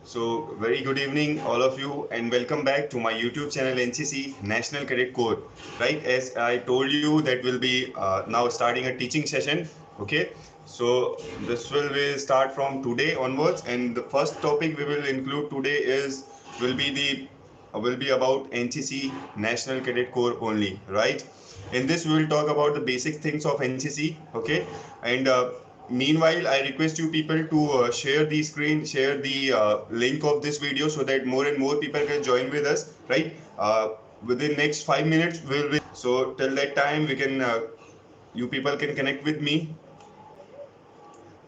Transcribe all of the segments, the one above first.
So, very good evening, all of you, and welcome back to my YouTube channel NCC National Cadet Corps. Right, as I told you, that will be now starting a teaching session. Okay, so this will start from today onwards, and the first topic we will include today is will be the will be about NCC National Cadet Corps only. Right, in this we will talk about the basic things of NCC. Okay, and meanwhile, I request you people to share the screen, share the link of this video so that more and more people can join with us, right? Within next 5 minutes, we'll be. So till that time, we can, you people can connect with me.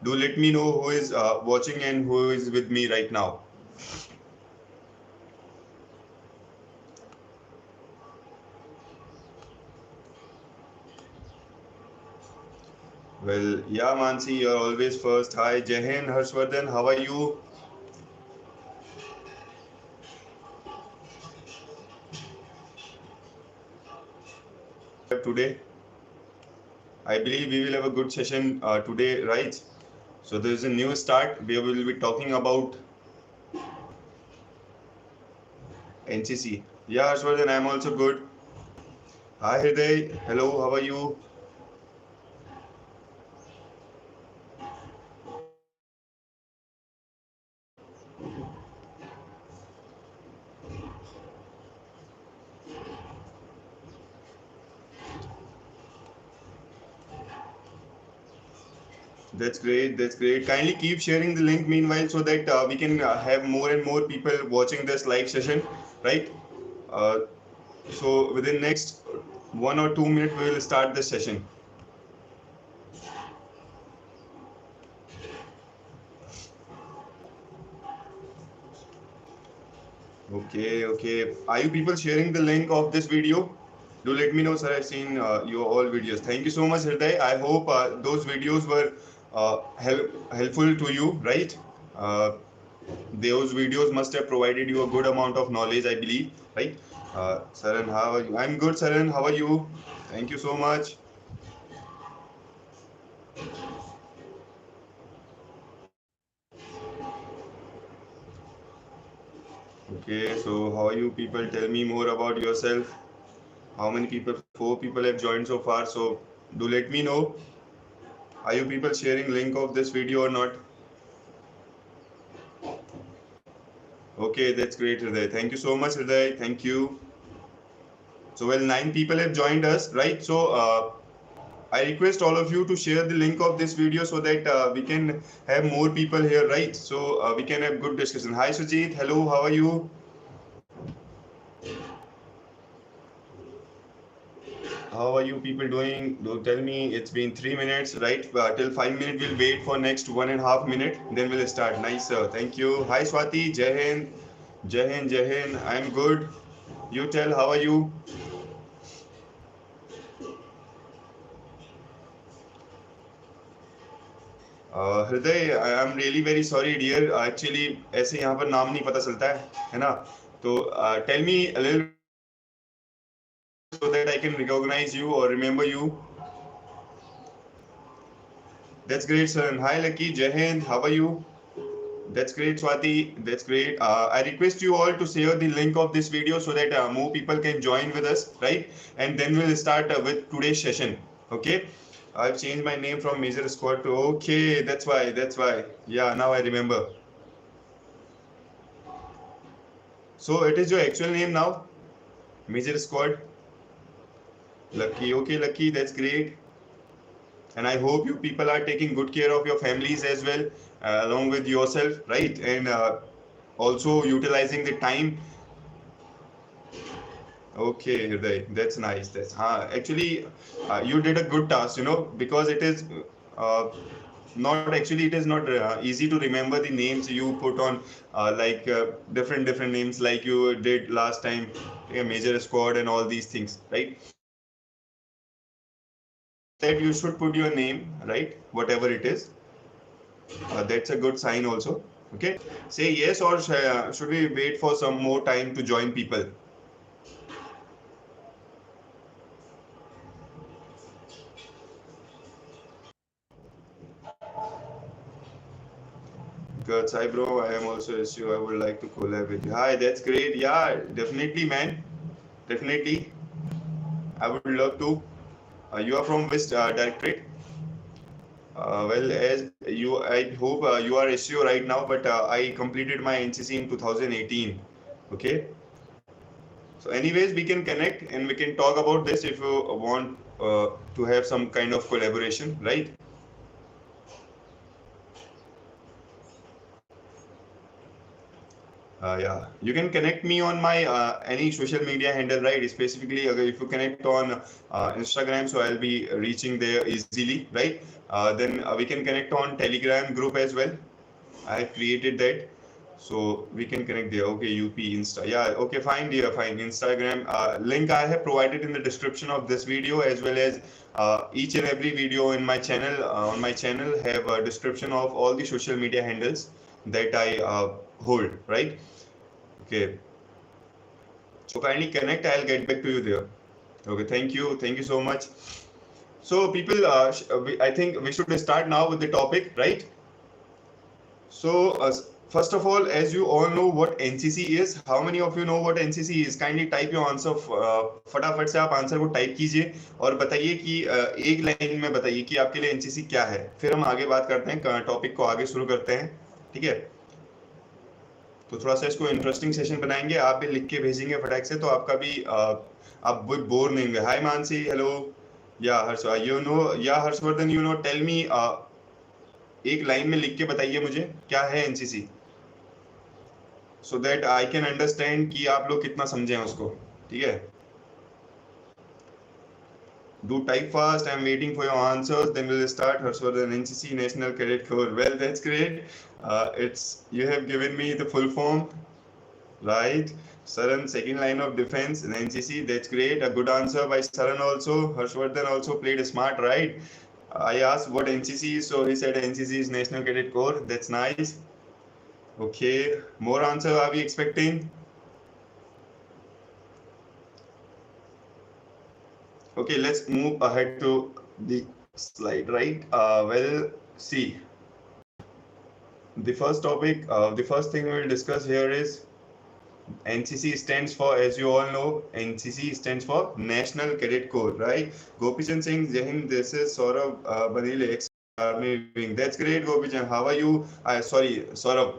Do let me know who is watching and who is with me right now. Well, yeah, Mansi, you're always first. Hi, Jehan, Harshvardhan, how are you today? I believe we will have a good session today, right? So there is a new start. We will be talking about NCC. Yeah, Ashwardhan, I'm also good. Hi, Hriday. Hello, how are you? That's great. That's great. Kindly keep sharing the link meanwhile so that we can have more and more people watching this live session, right? Uh, so within next 1 or 2 minutes, we will start the session. Okay, okay. Are you people sharing the link of this video? Do let me know, sir. I've seen your all videos. Thank you so much, Hriday. I hope those videos were helpful to you, right? Uh, those videos must have provided you a good amount of knowledge, I believe, right? Saran, how are you? I'm good, Saran. How are you? Thank you so much. Okay, so how are you people? Tell me more about yourself. How many people? 4 people have joined so far. So do let me know. Are you people sharing link of this video or not? Okay, that's great, Hriday. Thank you so much, Hriday. Thank you. So, well, 9 people have joined us, right? So, I request all of you to share the link of this video so that we can have more people here, right? So, we can have good discussion. Hi, Sujit. Hello, how are you? How are you people doing? Do tell me. It's been 3 minutes, right? Till 5 minutes, we'll wait for next 1.5 minutes. Then we'll start. Nice, sir. Thank you. Hi, Swati. Jai Hind. Jai Hind. Jai Hind. I'm good. You tell. How are you? Hriday I am really very sorry dear actually ऐसे यहाँ पर नाम नहीं पता चलता है ना तो tell me a little so that I can recognize you or remember you. That's great, sir. Hi, Lucky. Jai Hind. How are you? That's great, Swati. That's great. I request you all to share the link of this video so that more people can join with us, right? And then we'll start with today's session. Okay. I've changed my name from Major Squad to okay. That's why. That's why. Yeah. Now I remember. So it is your actual name now, Major Squad. Lucky. Okay, Lucky. That's great. And I hope you people are taking good care of your families as well, along with yourself, right? And also utilizing the time. Okay, Hriday, that's nice. That's actually you did a good task, because it is uh, not actually it is not easy to remember the names you put on like different names like you did last time, a major squad and all these things, right? That you should put your name, right? Whatever it is, that's a good sign also. Okay, say yes or should we wait for some more time to join people? Good. Hi bro, I am also SU. I would like to collab with you. Hi, that's great. Yeah, definitely, man. Definitely, I would love to. You are from which directorate? Well, as you, I hope you are SEO right now, but I completed my NCC in 2018. Okay. So, anyways, we can connect and we can talk about this if you want to have some kind of collaboration, right? Yeah, you can connect me on my any social media handle, right? Specifically, if you connect on Instagram, so I'll be reaching there easily, right? Then we can connect on Telegram group as well. I have created that, so we can connect there. Okay, UP Insta. Yeah, okay, fine, dear, fine. Instagram link I have provided in the description of this video, as well as each and every video in my channel. On my channel, have a description of all the social media handles that I hold, right? Okay, so kindly connect. I'll get back to you there. Okay, thank you so much. So people, I think we should start now with the topic, right? So first of all, as you all know what NCC is, how many of you know what NCC is? Kindly type your answer. फटाफट से आप answer को type कीजिए और बताइए कि एक line में बताइए कि आपके लिए एनसीसी क्या है, फिर हम आगे बात करते हैं, टॉपिक को आगे शुरू करते हैं, ठीक है? तो थोड़ा सा इसको इंटरेस्टिंग सेशन बनाएंगे, आप भी लिख के भेजेंगे फटाक से, तो आपका भी आप बोर नहीं होंगे. Hi Mansi, hello. या हर्ष, यू नो, या Harshvardhan, you know, tell me, एक लाइन में लिख के बताइए मुझे क्या है NCC, so that I can understand कि आप लोग कितना समझे हैं उसको, ठीक है? Do type fast. I'm waiting for your answers. Then we'll start. Harshvardhan, NCC National Cadet Corps. Well, that's great. It's you have given me the full form, right? Saran, second line of defense in NCC. That's great. A good answer by Saran also. Harshvardhan also played smart, right? I asked what NCC is, so he said NCC is National Cadet Corps. That's nice. Okay, more answer are we expecting? Okay, let's move ahead to the slide, right? Well, see, the first topic, the first thing we will discuss here is NCC stands for, as you all know, NCC stands for National Cadet Corps, right? Gopichand Singh, Jai Hind, this is Saurabh Banile, ex-army wing. That's great, Gopichand. How are you? Sorry, Saurabh.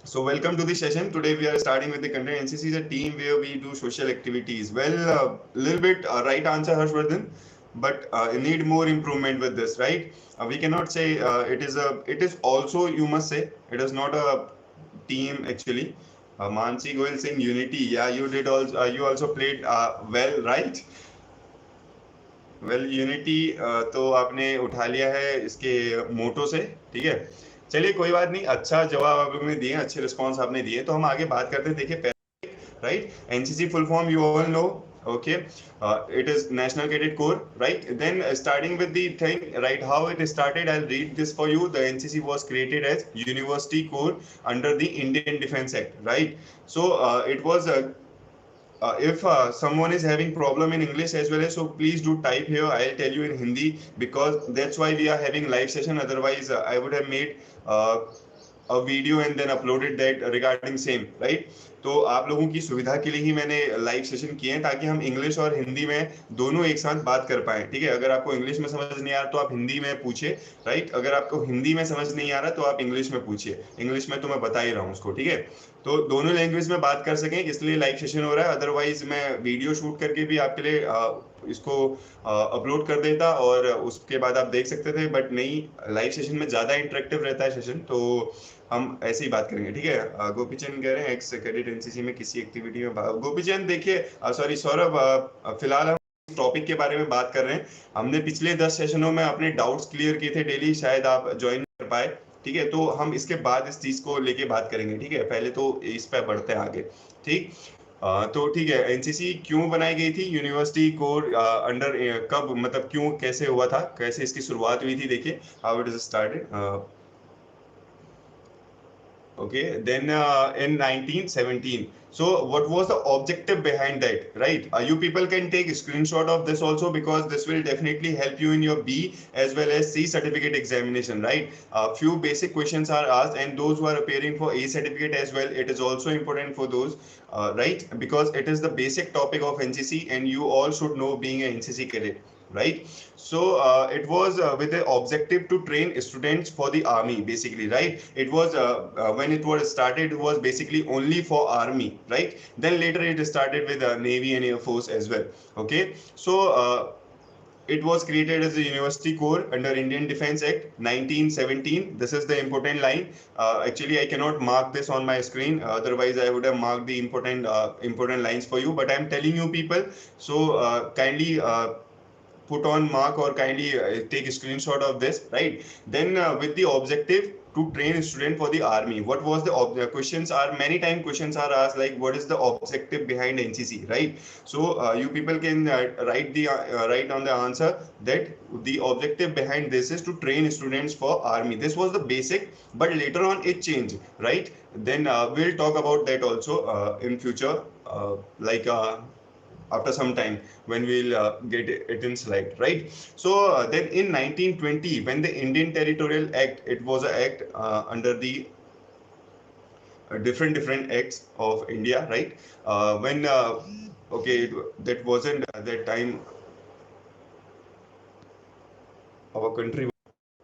So welcome to the session. Today we are starting with the content. NCC is a team where we do social activities. Well, a little bit right answer, Harshvardhan, but need more improvement with this, right? We cannot say it is also, you must say, it is not a team actually. Mansi Goel saying unity. Yeah, you did also, you also played well, right? Well, unity तो आपने उठा लिया है इसके मोटो से, ठीक है? चलिए कोई बात नहीं, अच्छा जवाब आप लोगों ने दिए, अच्छे रिस्पांस आपने दिए, तो हम आगे बात करते हैं. देखिए, right, NCC full form you all know, okay, it is National Cadet Corps, right? Then starting with the thing, right, how it started, I'll read this for you. The NCC was created as University Corps under the Indian Defence Act, right? So it was if someone is having problem in English as well as, so please do type here. I'll tell you in Hindi, because that's why we are having live session. Otherwise, I would have made a video and then uploaded that regarding same, right? तो आप लोगों की सुविधा के लिए ही मैंने live session किए हैं, ताकि हम इंग्लिश और हिंदी में दोनों एक साथ बात कर पाएं, ठीक है? अगर आपको इंग्लिश में समझ नहीं आ रहा तो आप हिंदी में पूछिए, राइट? अगर आपको हिंदी में समझ नहीं आ रहा तो आप इंग्लिश में पूछिए. इंग्लिश में तो मैं बता ही रहा हूँ उसको, ठीक है? तो दोनों लैंग्वेज में बात कर सकें, इसलिए लाइव सेशन हो रहा है. अदरवाइज मैं वीडियो शूट करके भी आपके लिए इसको अपलोड कर देता और उसके बाद आप देख सकते थे, बट नहीं, लाइव सेशन में ज्यादा इंटरेक्टिव रहता है सेशन, तो हम ऐसे ही बात करेंगे, ठीक है? गोपीचंद कह रहे हैं एक्स कैडेट एनसीसी में किसी एक्टिविटी में गोपीचंद देखिए, सॉरी सौरभ, फिलहाल हम टॉपिक के बारे में बात कर रहे हैं. हमने पिछले 10 सेशनों में अपने डाउट्स क्लियर किए थे डेली, शायद आप ज्वाइन कर पाए, ठीक है? तो हम इसके बाद इस चीज को लेके बात करेंगे, ठीक है? पहले तो इस पे बढ़ते हैं आगे, ठीक? तो ठीक है, एनसीसी क्यों बनाई गई थी? यूनिवर्सिटी कोर अंडर, कब, मतलब क्यों, कैसे हुआ था, कैसे इसकी शुरुआत हुई थी? देखिए, how it is started. Okay, then in 1917. So what was the objective behind that, right? You people can take a screenshot of this also, because this will definitely help you in your B as well as C certificate examination, right? Few basic questions are asked, and those who are appearing for A certificate as well, it is also important for those, right? Because it is the basic topic of NCC, and you all should know being an NCC cadet, right? So it was with the objective to train students for the army, basically, right? It was when it was started, it was basically only for army, right? Then later it started with navy and air force as well. Okay, so it was created as a university corps under Indian Defence Act 1917. This is the important line. Actually, I cannot mark this on my screen. Otherwise, I would have marked the important lines for you. But I'm telling you, people. So kindly put on mark, or kindly take a screenshot of this, right? Then with the objective to train a student for the army. What was the questions are, many time questions are asked, like what is the objective behind NCC, right? So you people can write on the answer that the objective behind this is to train students for army. This was the basic, but later on it changed, right? Then we'll talk about that also in future, like after some time, when we'll get it in slide, right? So then in 1920, when the Indian Territorial Act, it was an act under the different acts of India, right? When okay, that wasn't that time our country.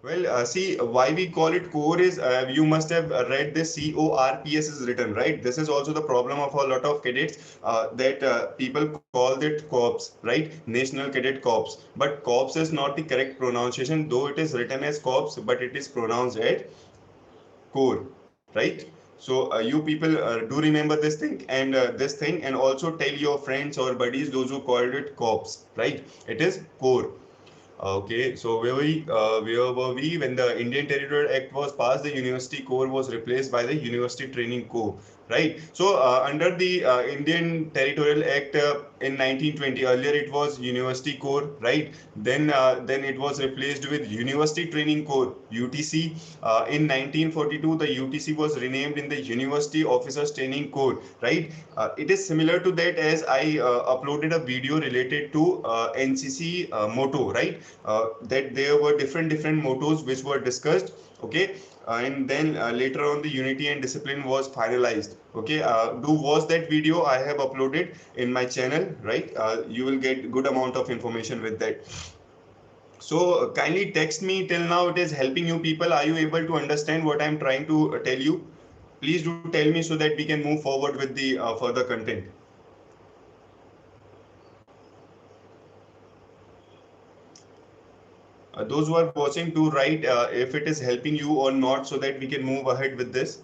Well, see, why we call it core is, you must have read this CORPS is written, right? This is also the problem of a lot of cadets, that people call it corps, right? National Cadet Corps. But corps is not the correct pronunciation, though it is written as corps, but it is pronounced as core, right? So you people do remember this thing, and and also tell your friends or buddies, those who called it corps, right? It is core. Okay, so where were we when the Indian Territorial Act was passed? The University Corps was replaced by the University Training Corps, right? So under the Indian Territorial Act in 1920, earlier it was University Corps, right? Then it was replaced with University Training Corps (UTC). In 1942, the UTC was renamed in the University Officers Training Corps, right? It is similar to that, as I uploaded a video related to NCC motto, right? That there were different mottos which were discussed. Okay, and then later on the unity and discipline was finalized. Okay, do watch that video. I have uploaded in my channel, right? You will get good amount of information with that. So kindly text me till now. It is helping you people. Are you able to understand what I'm trying to tell you? Please do tell me, so that we can move forward with the further content. Those who are watching, to write if it is helping you or not, so that we can move ahead with this.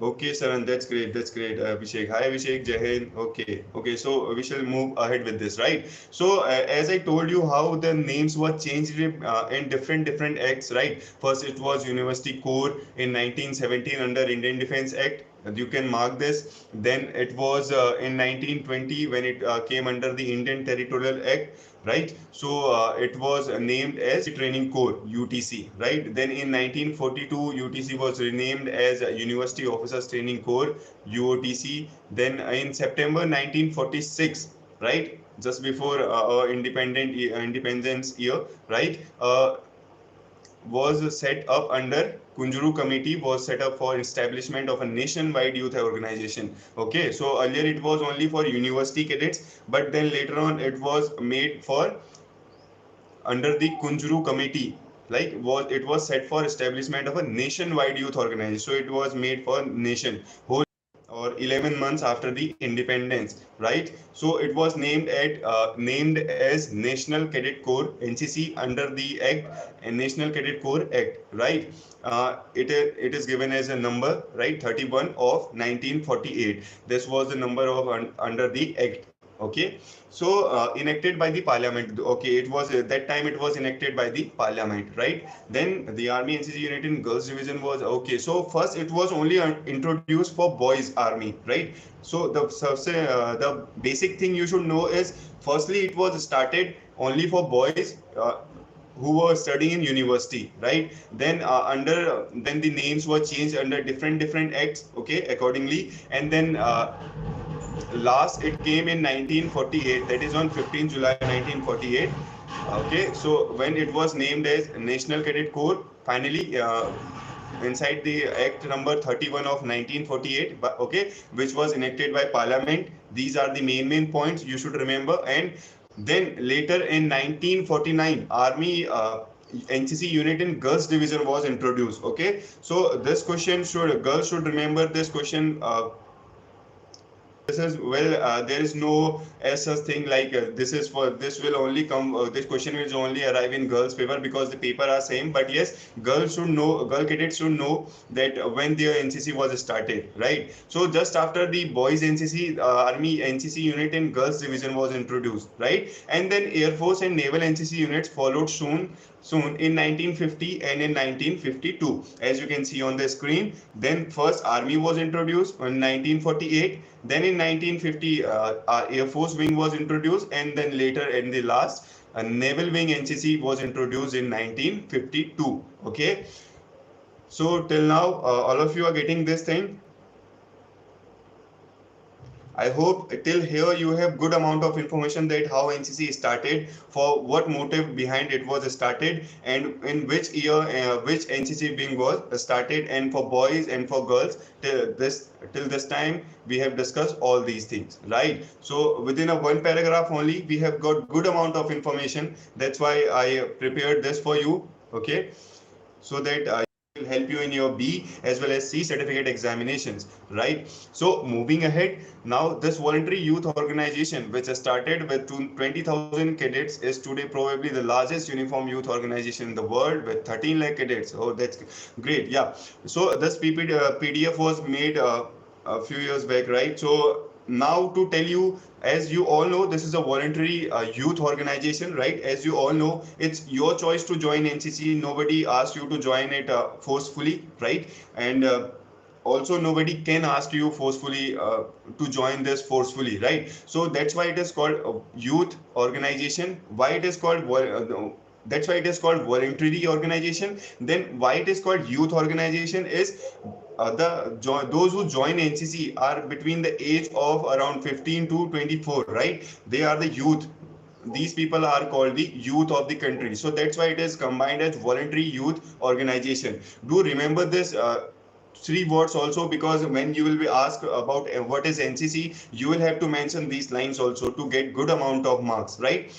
Okay, Saran, that's great. That's great. Abhishek. Hi, Abhishek. Jai Hind. Okay. Okay. So we shall move ahead with this, right? So as I told you, how the names were changed in different acts, right? First, it was University Corps in 1917 under Indian Defence Act. You can mark this. Then it was in 1920 when it came under the Indian Territorial Act, right? So it was named as Training Corps (UTC), right? Then in 1942, UTC was renamed as University Officers Training Corps (UOTC). Then in September 1946, right, just before our independence year, right, was set up under Kunjuru Committee, was set up for establishment of a nationwide youth organization. Okay, so earlier it was only for university cadets, but then later on it was made for under the Kunjuru Committee. Like it was set for establishment of a nationwide youth organization. So it was made for nation whole, or 11 months after the independence, right? So it was named as National Cadet Corps (NCC) under the Act, and National Cadet Corps Act, right? It is given as a number, right? 31 of 1948. This was the number of under the Act. Okay, so enacted by the Parliament. Okay, it was that time it was enacted by the Parliament, right? Then the Army NCC unit in Girls Division was okay. So first it was only introduced for boys army, right? So the basic thing you should know is, firstly it was started only for boys. who were studying in university, right? Then then the names were changed under different acts, okay, accordingly. And then last it came in 1948, that is on 15 July 1948. Okay, so when it was named as National Cadet Corps, finally inside the Act number 31 of 1948, okay, which was enacted by Parliament. These are the main points you should remember. And then later in 1949, Army NCC unit in girls division was introduced. Okay, so this question should, girls should remember this question. This is, well, there is no as such thing like this is for, this will only come, this question will only arrive in girls paper, because the paper are same. But yes, girls should know, girl cadets should know that when their NCC was started, right? So just after the boys NCC, army NCC unit in girls division was introduced, right? And then Air Force and naval NCC units followed soon in 1950 and in 1952, as you can see on the screen. Then first army was introduced in 1948, then in 1950 Air Force wing was introduced, and then later in the last naval wing NCC was introduced in 1952. Okay, so till now all of you are getting this thing. I hope till here you have good amount of information that how NCC started, for what motive behind it was started, and in which year which NCC wing was started, and for boys and for girls. Till this time we have discussed all these things, right? So within a one paragraph only we have got good amount of information. That's why I prepared this for you, okay, so that will help you in your B as well as C certificate examinations, right? So moving ahead, now this voluntary youth organization, which has started with 20,000 cadets, is today probably the largest uniform youth organization in the world with 13 lakh cadets. Oh, that's great. Yeah. So this PDF was made a few years back, right? So now to tell you, as you all know, this is a voluntary youth organization, right? As you all know, it's your choice to join NCC. Nobody asks you to join it forcefully, right? And also nobody can ask you forcefully to join this forcefully, right? So that's why it is called a youth organization. Why it is called that's why it is called voluntary organization. Then why it is called youth organization is those who join NCC are between the age of around 15 to 24, right? They are the youth. These people are called the youth of the country. So that's why it is combined as voluntary youth organization. Do remember this three words also, because when you will be asked about what is NCC, you will have to mention these lines also to get good amount of marks, right?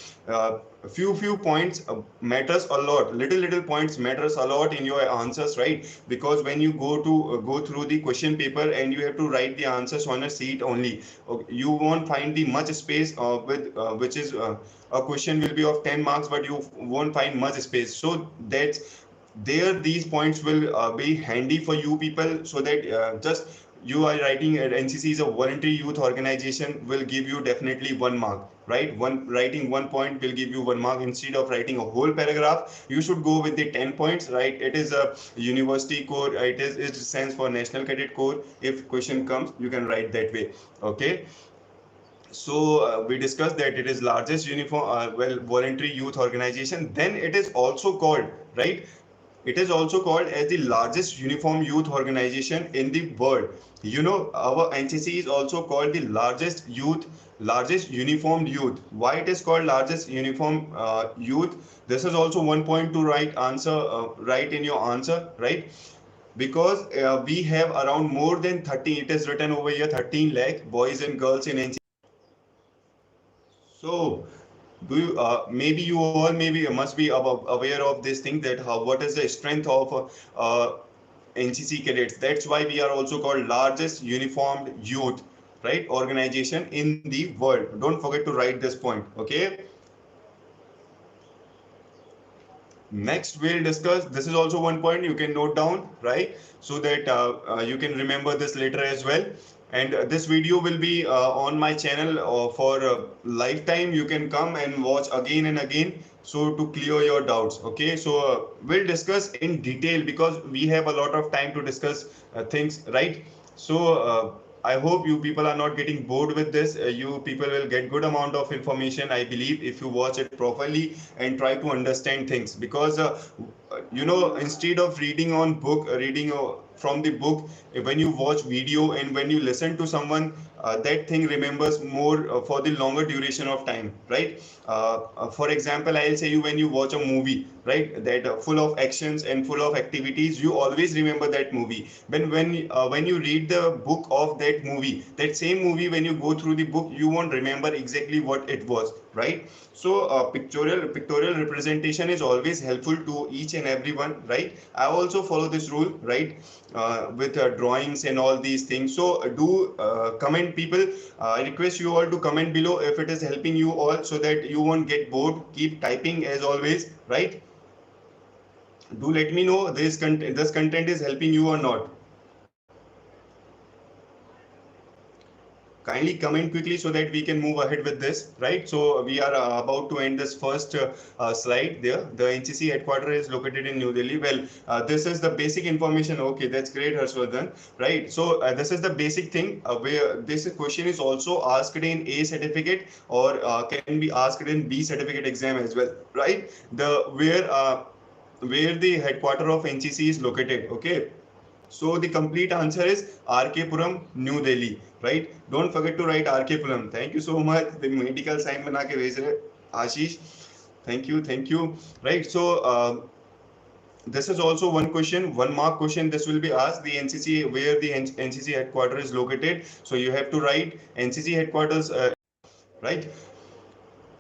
Few points matters a lot. Little points matters a lot in your answers, right? Because when you go through the question paper and you have to write the answers on a sheet only, you won't find the much space with which is a question will be of 10 marks, but you won't find much space. So that's there, these points will be handy for you people, so that just you are writing at NCC is a voluntary youth organization will give you definitely 1 mark, right? Writing 1 point will give you 1 mark. Instead of writing a whole paragraph, you should go with the 10 points, right? It is a university code. It stands for National Cadet Corps. If question comes, you can write that way. Okay. So we discussed that it is largest uniform voluntary youth organization. Then it is also called, right, it is also called as the largest uniform youth organization in the world. You know, our NCC is also called the largest uniformed youth. Why it is called largest uniform youth? This is also 1 point to write in your answer, right? Because we have around more than 13, it is written over here, 13 lakh boys and girls in NCC. So do you maybe you all maybe must be aware of this thing, that how, what is the strength of NCC cadets. That's why we are also called largest uniformed youth, right, organization in the world. Don't forget to write this point. Okay. Next we'll discuss, this is also 1 point you can note down, right, so that you can remember this later as well. And this video will be on my channel for lifetime. You can come and watch again and again, so to clear your doubts. Okay, so we'll discuss in detail, because we have a lot of time to discuss things, right? So I hope you people are not getting bored with this. You people will get good amount of information, I believe, if you watch it properly and try to understand things. Because instead of reading on book, reading from the book, when you watch video and when you listen to someone, that thing remembers more for the longer duration of time, right? For example, I'll say you, when you watch a movie, right, that full of actions and full of activities, you always remember that movie. When you read the book of that movie, that same movie, when you go through the book, you won't remember exactly what it was, right? So pictorial representation is always helpful to each and everyone, right? I also follow this rule, right, with drawings and all these things. So do comment, people. I request you all to comment below if it is helping you all, so that you won't get bored. Keep typing as always, right? Do let me know this content is helping you or not. Kindly comment quickly so that we can move ahead with this, right? So we are about to end this first slide there. The NCC headquarters is located in New Delhi. Well, this is the basic information. Okay, that's great, Harshvardhan, right? So this is the basic thing where this question is also asked in A certificate, or can be asked in B certificate exam as well, right? Where the headquarters of NCC is located, okay? So the complete answer is RK Puram, New Delhi, right? Don't forget to write RK Puram. Thank you so much. The medical sign bana ke bhej rahe Ashish. Thank you. Right. So this is also one question, one mark question. This will be asked, the NCC, where the NCC headquarters is located. So you have to write NCC headquarters, right?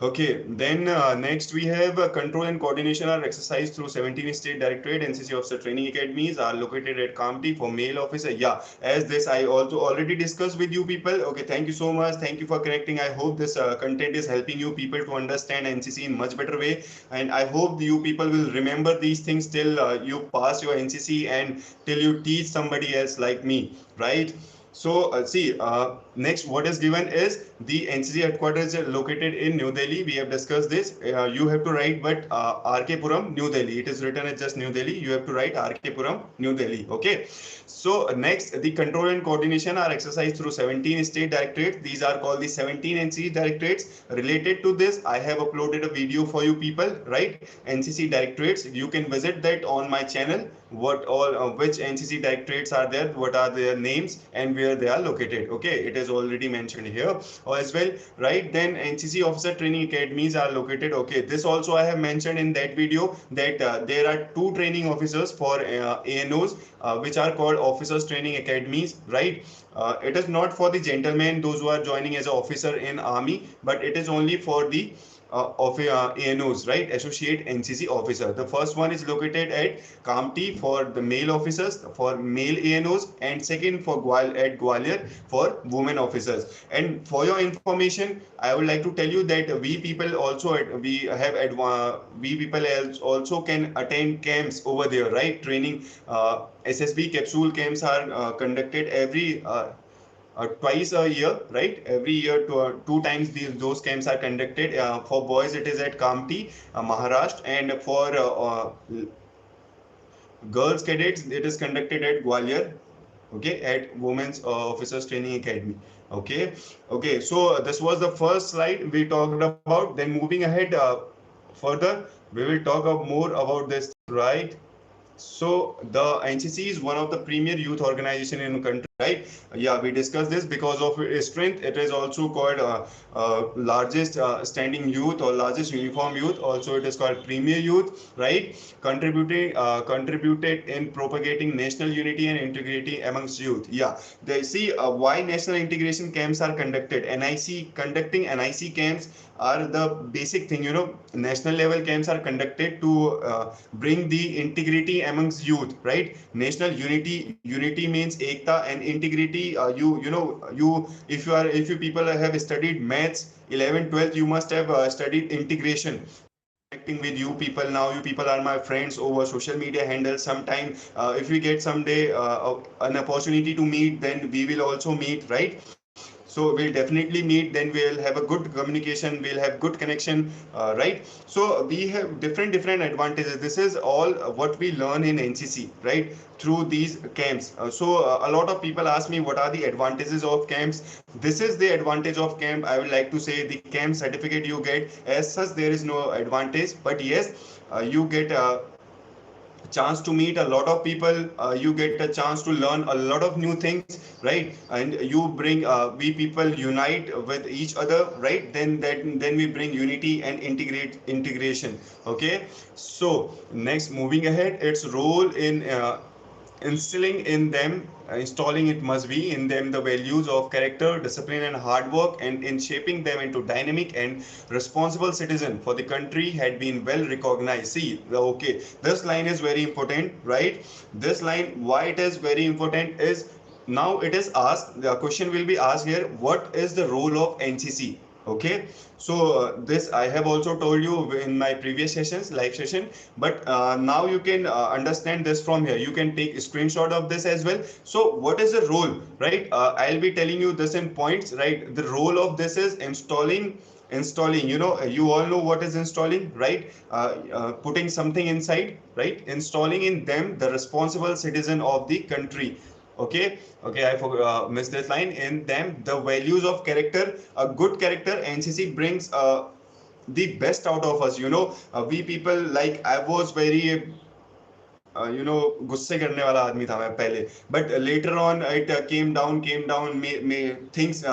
Okay, then next we have control and coordination are exercised through 17 state directorate. NCC officer training academies are located at Kamti for male officer. Yeah, as this I also already discussed with you people. Okay, thank you so much. Thank you for correcting. I hope this content is helping you people to understand NCC in much better way. And I hope you people will remember these things till you pass your NCC and till you teach somebody else like me, right? So see, next what is given is the NCC headquarters is located in New Delhi. We have discussed this. You have to write, but RK Puram, New Delhi. It is written as just New Delhi. You have to write RK Puram, New Delhi. Okay. So next, the control and coordination are exercised through 17 state directorates. These are called the 17 NCC directorates. Related to this, I have uploaded a video for you people, right? NCC directorates. You can visit that on my channel. What all which NCC directorates are there, what are their names, and where they are located. Okay, it is already mentioned here as well, right? Then NCC officer training academies are located. Okay, this also I have mentioned in that video, that there are two training officers for ANOs, which are called officers training academies, right? It is not for the gentlemen, those who are joining as an officer in army, but it is only for the of ANOs, right? Associate NCC officer. The first one is located at Kamti for the male officers, for male ANOs, and second for at Gwalior for women officers. And for your information, I would like to tell you that we people also we people also can attend camps over there, right? Training SSB capsule camps are conducted every twice a year, right? Every year, two times those camps are conducted. For boys, it is at Kamti, Maharashtra, and for girls cadets, it is conducted at Gwalior, okay, at Women's Officers Training Academy. Okay. So this was the first slide we talked about. Then moving ahead further, we will talk more about this, right? So the NCC is one of the premier youth organization in the country, right? Yeah, we discussed this because of its strength. It is also called largest standing youth or largest uniform youth. Also, it is called premier youth, right? Contributed in propagating national unity and integrity amongst youth. Yeah, they see why national integration camps are conducted. Conducting NIC camps are the basic thing. National level camps are conducted to bring the integrity amongst youth, right? National unity means ekta, and integrity, if you people have studied maths 11 12, you must have studied integration. Connecting with you people now, you people are my friends over social media handles. Sometime if we get someday an opportunity to meet, then we will also meet, right? So So we'll definitely meet, then we'll have a good communication, we'll have good connection, right? So we have different advantages. This is all what we learn in NCC, right, through these camps. A lot of people ask me what are the advantages of camps. This is the advantage of camp. I would like to say the camp certificate you get, as such there is no advantage, but yes, you get chance to meet a lot of people, you get a chance to learn a lot of new things, right? And you bring, we people unite with each other, right? Then we bring unity and integration. Okay, so next, moving ahead, its role in instilling in them, installing it must be in them the values of character, discipline, and hard work, and in shaping them into dynamic and responsible citizen for the country had been well recognized. See, okay, this line is very important, right? This line, why it is very important is, now it is asked, the question will be asked here, what is the role of NCC? Okay, so this I have also told you in my previous sessions, live session, but now you can understand this from here. You can take a screenshot of this as well. So what is the role, right? I'll be telling you this in points, right? The role of this is installing, you know, you all know what is installing, right? Putting something inside, right? Installing in them the responsible citizen of the country. Okay, okay, I missed this line. In them the values of character, a good character. NCC brings the best out of us, you know. We people, like, I was very you know, गुस्से करने वाला आदमी था मैं पहले, but later on it came down, things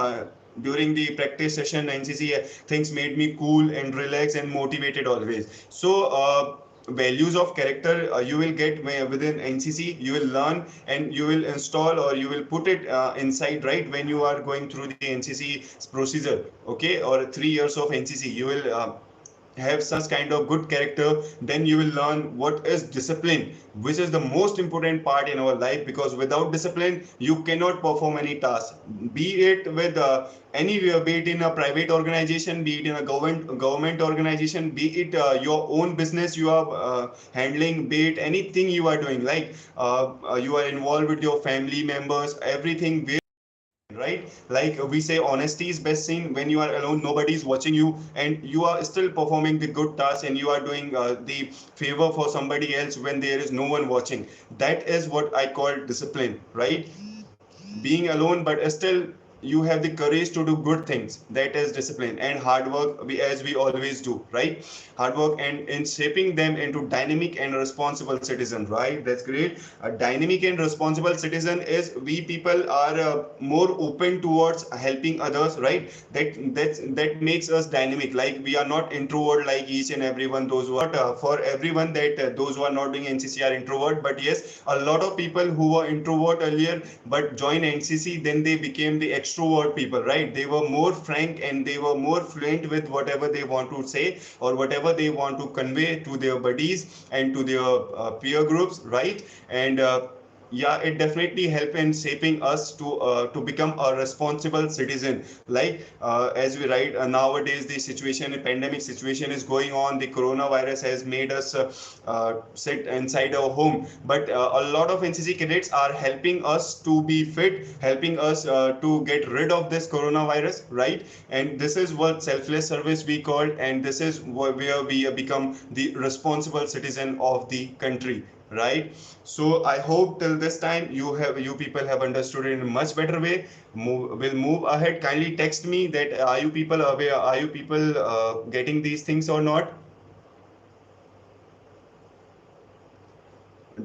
during the practice session NCC, things made me cool and relaxed and motivated always. So values of character you will get within NCC, you will learn and you will install, or you will put it inside, right? When you are going through the NCC procedure, okay, or 3 years of NCC, you will have such kind of good character. Then you will learn what is discipline, which is the most important part in our life, because without discipline you cannot perform any task, be it with anywhere, be it in a private organization, be it in a government organization, be it your own business you are handling, be it anything you are doing, like you are involved with your family members, everything, right? Like we say, honesty is best seen when you are alone, nobody is watching you, and you are still performing the good task, and you are doing the favor for somebody else when there is no one watching. That is what I call discipline, right? Being alone but still you have the courage to do good things, that is discipline. And hard work, as we always do, right? Hard work and in shaping them into dynamic and responsible citizen, right? That's great. A dynamic and responsible citizen is, we people are more open towards helping others, right? That makes us dynamic. Like, we are not introvert like each and everyone, those who are not, for everyone that those who are not doing NCC are introvert, but yes, a lot of people who were introvert earlier but join NCC, then they became the extrovert people, right? They were more frank and they were more fluent with whatever they want to say or whatever they want to convey to their buddies and to their peer groups, right? And yeah, it definitely help in shaping us to become a responsible citizen. Like as we write, nowadays the situation, pandemic situation is going on. The coronavirus has made us sit inside our home, but a lot of NCC cadets are helping us to be fit, helping us to get rid of this coronavirus, right? And this is what selfless service we call, and this is where we become the responsible citizen of the country, right? So I hope till this time you people have understood it in a much better way. We'll move ahead. Kindly text me that are you people aware, are you people getting these things or not?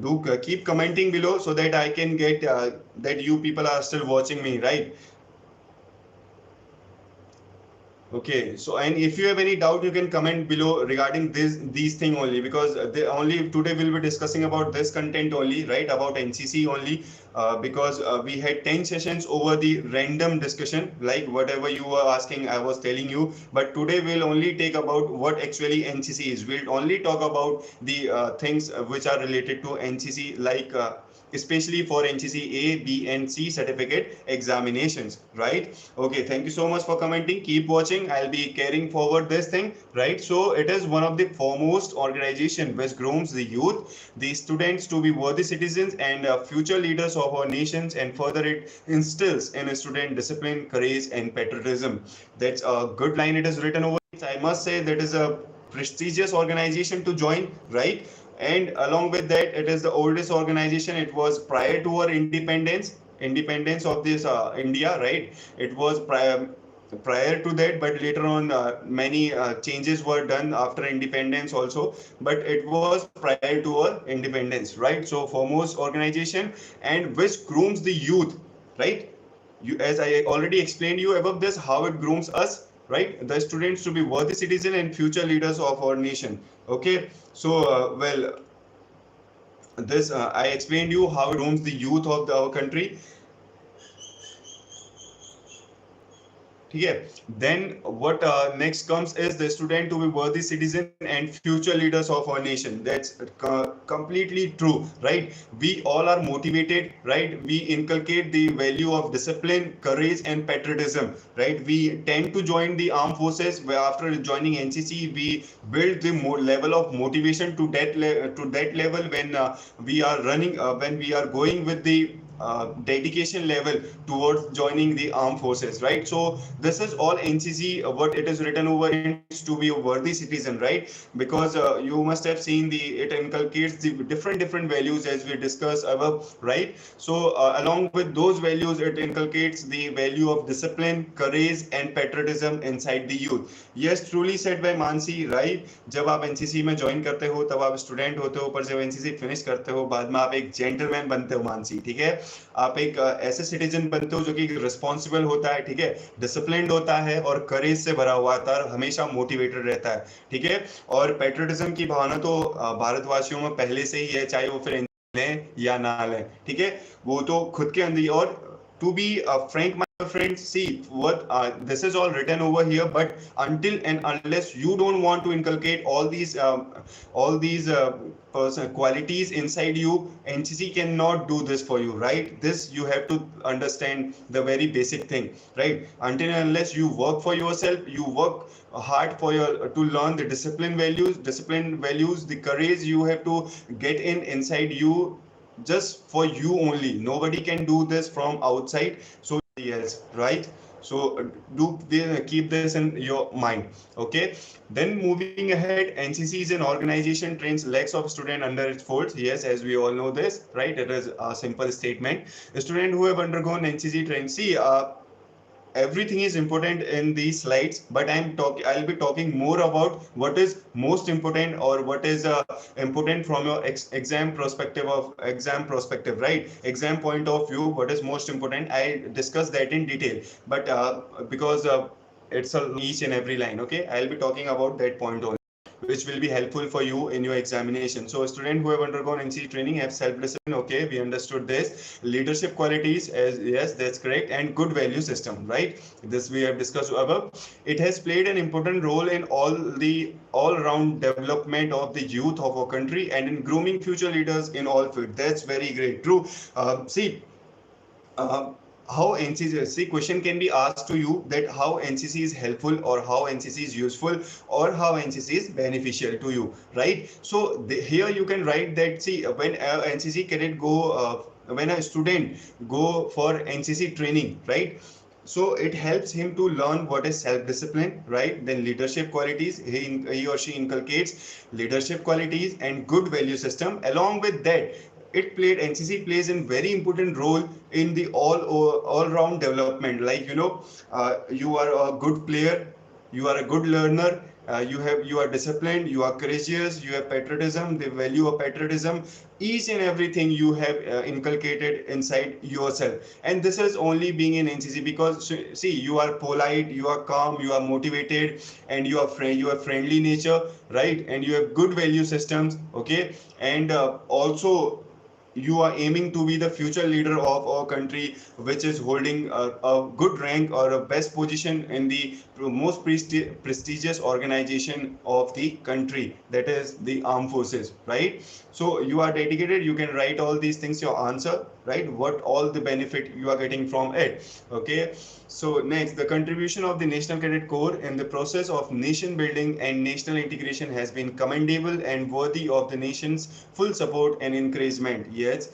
Do keep commenting below so that I can get that you people are still watching me, right? Okay, so and if you have any doubt, you can comment below regarding these thing only, because only today we'll be discussing about this content only, right? About NCC only, because we had 10 sessions over the random discussion, like whatever you were asking, I was telling you. But today we'll only take about what actually NCC is. We'll only talk about the things which are related to NCC, like especially for NCC A, B, and C certificate examinations, right? Okay, thank you so much for commenting. Keep watching. I'll be carrying forward this thing, right? So it is one of the foremost organization which grooms the youth, the students to be worthy citizens and future leaders of our nations, and further it instills in a student discipline, courage, and patriotism. That's a good line. It is written over. I must say that is a prestigious organization to join, right? And along with that, it is the oldest organization. It was prior to our independence of this India, right? It was prior to that, but later on many changes were done after independence also, but it was prior to our independence, right? So foremost organization, and which grooms the youth, right? As I already explained you above this, how it grooms us, right? The students to be worthy citizen and future leaders of our nation. Okay, so well, this I explained you how it grooms the youth of our country. Okay. Then what next comes is the student to be worthy citizen and future leaders of our nation. That's completely true, right? We all are motivated, right? We inculcate the value of discipline, courage, and patriotism, right? We tend to join the armed forces, where after joining NCC we build the level of motivation to that level when we are running when we are going with the dedication level towards joining the armed forces, right? So this is all NCC, what it is written over in to be a worthy citizen, right? Because you must have seen it inculcates the different values as we discussed above, right? So along with those values, it inculcates the value of discipline, courage, and patriotism inside the youth. Yes, truly said by Mansi, right? जब आप NCC में join करते हो तब आप student होते हो, ऊपर जब एनसीसी फिनिश करते हो बाद में आप एक जेंटलमैन बनते हो मानसी, ठीक है? आप एक ऐसे सिटीजन बनते हो जो कि रिस्पॉन्सिबल होता है, ठीक है, डिसिप्लिन्ड होता है और करेज से भरा हुआ था और हमेशा मोटिवेटेड रहता है, ठीक है? और पेट्रियटिज्म की भावना तो भारतवासियों में पहले से ही है, चाहे वो फिर लें या ना लें, ठीक है? वो तो खुद के अंदर ही। और to be frank, my friends, see what this is all written over here, but until and unless you don't want to inculcate all these qualities inside you, NCC cannot do this for you, right? This you have to understand the very basic thing, right? Until and unless you work for yourself, you work hard for your to learn the discipline values, the courage you have to get inside you, just for you only. Nobody can do this from outside, so yes, right? So do keep this in your mind. Okay, then moving ahead, NCC is an organization trains lakhs of students under its folds. Yes, as we all know this, right? It is a simple statement. The students who have undergone NCC training, see, everything is important in these slides, but I'll be talking more about what is most important, or what is important from your exam perspective, right? Exam point of view, what is most important, I discuss that in detail, but because it's each and every line, okay, I'll be talking about that point only, which will be helpful for you in your examination. So students who have undergone NCC training have self-discipline. Okay, we understood this. Leadership qualities, as yes, that's correct, and good value system, right? This we have discussed above. It has played an important role in all-round development of the youth of our country and in grooming future leaders in all fields. That's very great. True. See. How NCC question can be asked to you, that how NCC is helpful, or how NCC is useful, or how NCC is beneficial to you, right? So here you can write that, see, when NCC cadet when a student go for NCC training, right? So it helps him to learn what is self-discipline, right? Then leadership qualities, he or she inculcates leadership qualities and good value system. Along with that, NCC plays a very important role in the all round development. Like, you know, you are a good player, you are a good learner, you are disciplined, you are courageous, you have patriotism, the value of patriotism, each and everything you have inculcated inside yourself. And this is only being in NCC because, see, you are polite, you are calm, you are motivated, and you are friendly nature, right? And you have good value systems, okay? And also you are aiming to be the future leader of our country, which is holding a good rank or a best position in the most prestigious organization of the country, that is the armed forces, right? So you are dedicated, you can write all these things, your answer, right? What all the benefit you are getting from it. Okay, so next, the contribution of the National Cadet Corps in the process of nation building and national integration has been commendable and worthy of the nation's full support and encouragement. Yes,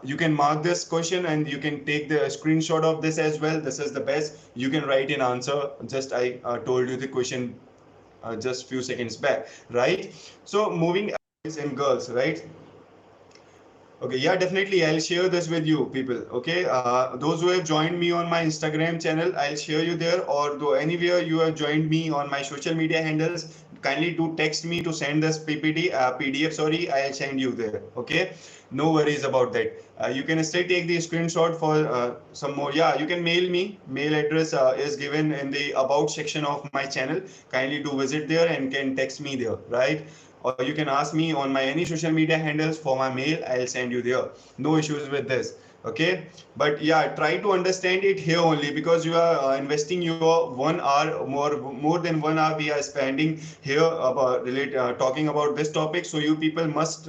you can mark this question and you can take the screenshot of this as well. This is the best. You can write an answer. Just I told you the question just few seconds back, right? So moving boys and girls, right? Okay, yeah, definitely. I'll share this with you, people. Okay, those who have joined me on my Instagram channel, I'll share you there. Or though anywhere you have joined me on my social media handles, kindly do text me to send this PDF. Sorry, I'll send you there. Okay, no worries about that. You can still take the screenshot for some more. Yeah, you can mail me. Mail address is given in the about section of my channel. Kindly do visit there and can text me there, right? Or you can ask me on my any social media handles for my mail. I'll send you there. No issues with this. Okay, but yeah, try to understand it here only, because you are investing your 1 hour, more than 1 hour we are spending here about talking about this topic. So you people must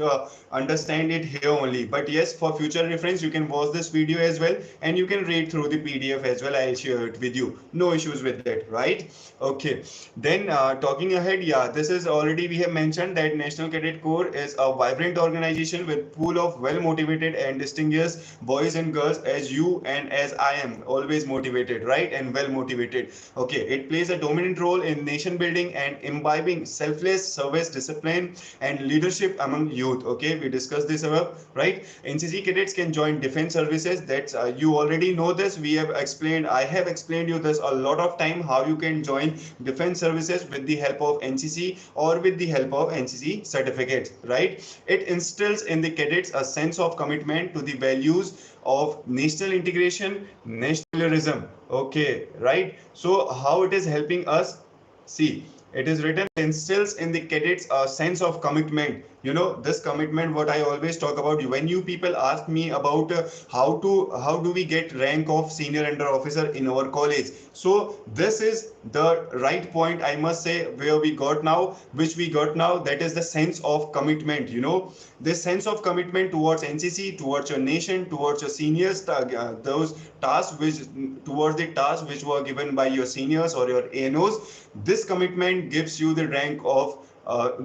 understand it here only. But yes, for future reference, you can watch this video as well, and you can read through the PDF as well. I'll share it with you. No issues with that, right? Okay, then talking ahead, yeah, this is already we have mentioned that National Cadet Corps is a vibrant organization with pool of well motivated and distinguished boys and girls, as you and as I am always motivated, right? And well motivated. Okay, it plays a dominant role in nation building and imbibing selfless service, discipline, and leadership among youth. Okay, we discussed this above, right? NCC cadets can join defense services. That's you already know this. We have explained. I have explained you this a lot of time, how you can join defense services with the help of NCC or with the help of NCC certificates, right? It instills in the cadets a sense of commitment to the values of national integration, nationalism. Okay, right? So how it is helping us? See, it is written, instills in the cadets a sense of commitment. You know, this commitment, what I always talk about. When you people ask me about how do we get rank of senior under officer in our college, so this is the right point, I must say, where we got now, which we got now, that is the sense of commitment. You know, this sense of commitment towards NCC, towards your nation, towards your seniors, those tasks which towards the tasks which were given by your seniors or your ANOs. This commitment gives you the rank of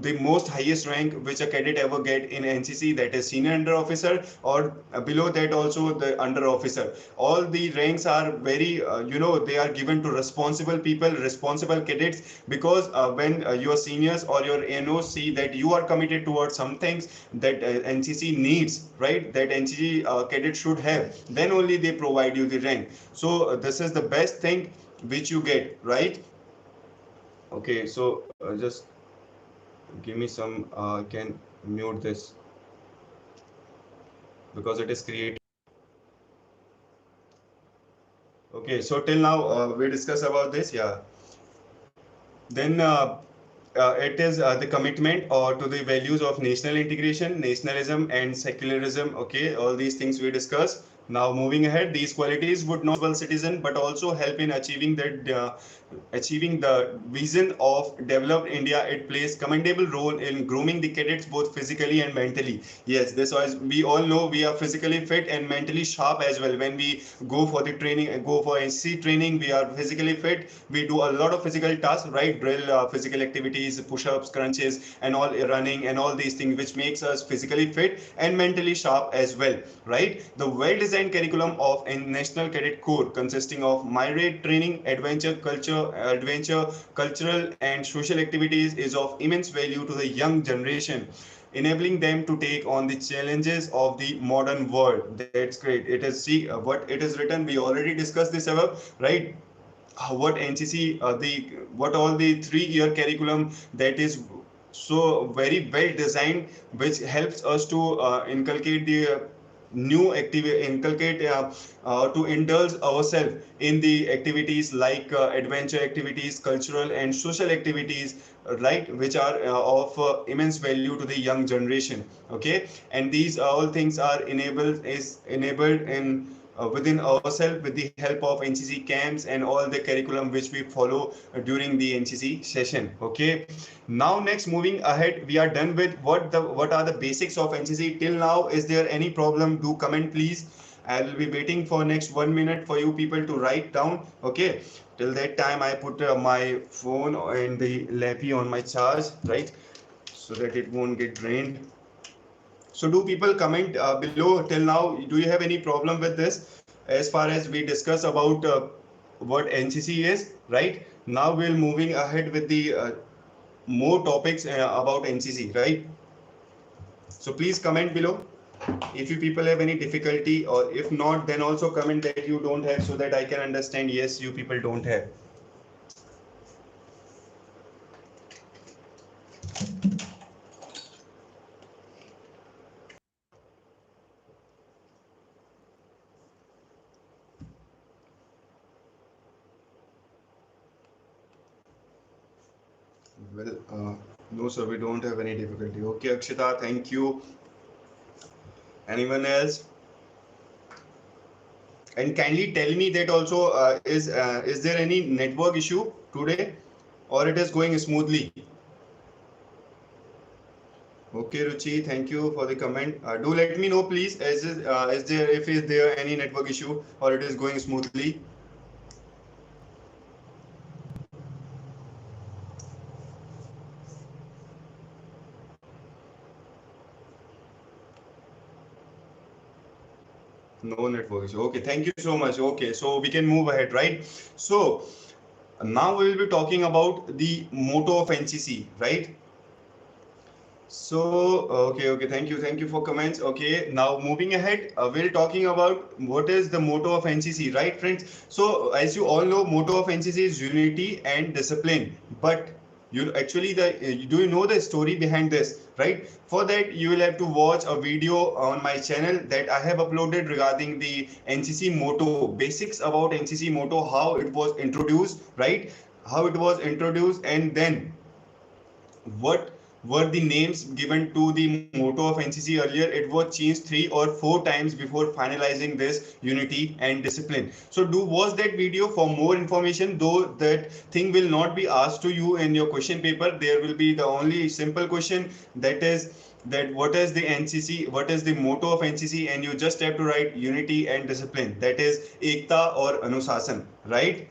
the most highest rank which a cadet ever get in NCC, that is senior under officer, or below that also the under officer. All the ranks are very you know, they are given to responsible people, responsible cadets, because when your seniors or your ANOs see that you are committed towards some things that NCC needs, right, that NCC cadet should have, then only they provide you the rank. So this is the best thing which you get, right? Okay, so just give me some can mute this because it is creating. Okay, so till now we discuss about this, yeah. Then it is the commitment or to the values of national integration, nationalism, and secularism. Okay, all these things we discuss. Now moving ahead, these qualities would not well citizen, but also help in achieving that achieving the vision of developed India. It plays commendable role in grooming the cadets both physically and mentally. Yes, this was, we all know we are physically fit and mentally sharp as well. When we go for the training, go for NCC training, we are physically fit. We do a lot of physical tasks, right? Drill, physical activities, push-ups, crunches, and all, running, and all these things, which makes us physically fit and mentally sharp as well, right? The well-designed curriculum of a National Cadet Corps, consisting of myriad training, adventure, cultural, and social activities, is of immense value to the young generation, enabling them to take on the challenges of the modern world. That's great. It is, see what it is written. We already discussed this above, right? What NCC, the what all the 3 year curriculum that is so very well designed, which helps us to inculcate the new activity, inculcate to indulge ourselves in the activities like adventure activities, cultural and social activities, right, which are of immense value to the young generation. Okay, and these all things are enabled in within ourselves with the help of NCC camps and all the curriculum which we follow during the NCC session. Okay, now next, moving ahead, we are done with what are the basics of NCC till now. Is there any problem? Do comment please. I will be waiting for next 1 minute for you people to write down. Okay, till that time I put my phone and the lappy on my charge, right, so that it won't get drained. So do people comment below till now? Do you have any problem with this? As far as we discuss about what NCC is, right? Now we're moving ahead with the more topics about NCC, right? So please comment below if you people have any difficulty, or if not, then also comment that you don't have, so that I can understand. Yes, you people don't have. Well, no, sir, we don't have any difficulty. Okay, Akshita, thank you. Anyone else? And kindly tell me that also, is there any network issue today, or it is going smoothly? Okay, Ruchi, thank you for the comment. Do let me know, please. Is there any network issue, or it is going smoothly? No network issue. Okay, thank you so much. Okay, so we can move ahead, right? So now we will be talking about the motto of NCC, right? So thank you for comments. Okay, now moving ahead, we're talking about what is the motto of NCC, right, friends? So as you all know, motto of NCC is unity and discipline. But you actually do you know the story behind this, right? For that, you will have to watch a video on my channel that I have uploaded regarding the NCC motto, basics about NCC motto, how it was introduced, right? How it was introduced, and then what were the names given to the motto of NCC earlier. It was changed 3 or 4 times before finalizing this unity and discipline. So do watch that video for more information, though that thing will not be asked to you in your question paper. There will be the only simple question, that is that what is the NCC, what is the motto of NCC, and you just have to write unity and discipline, that is Ekta or Anusasan, right?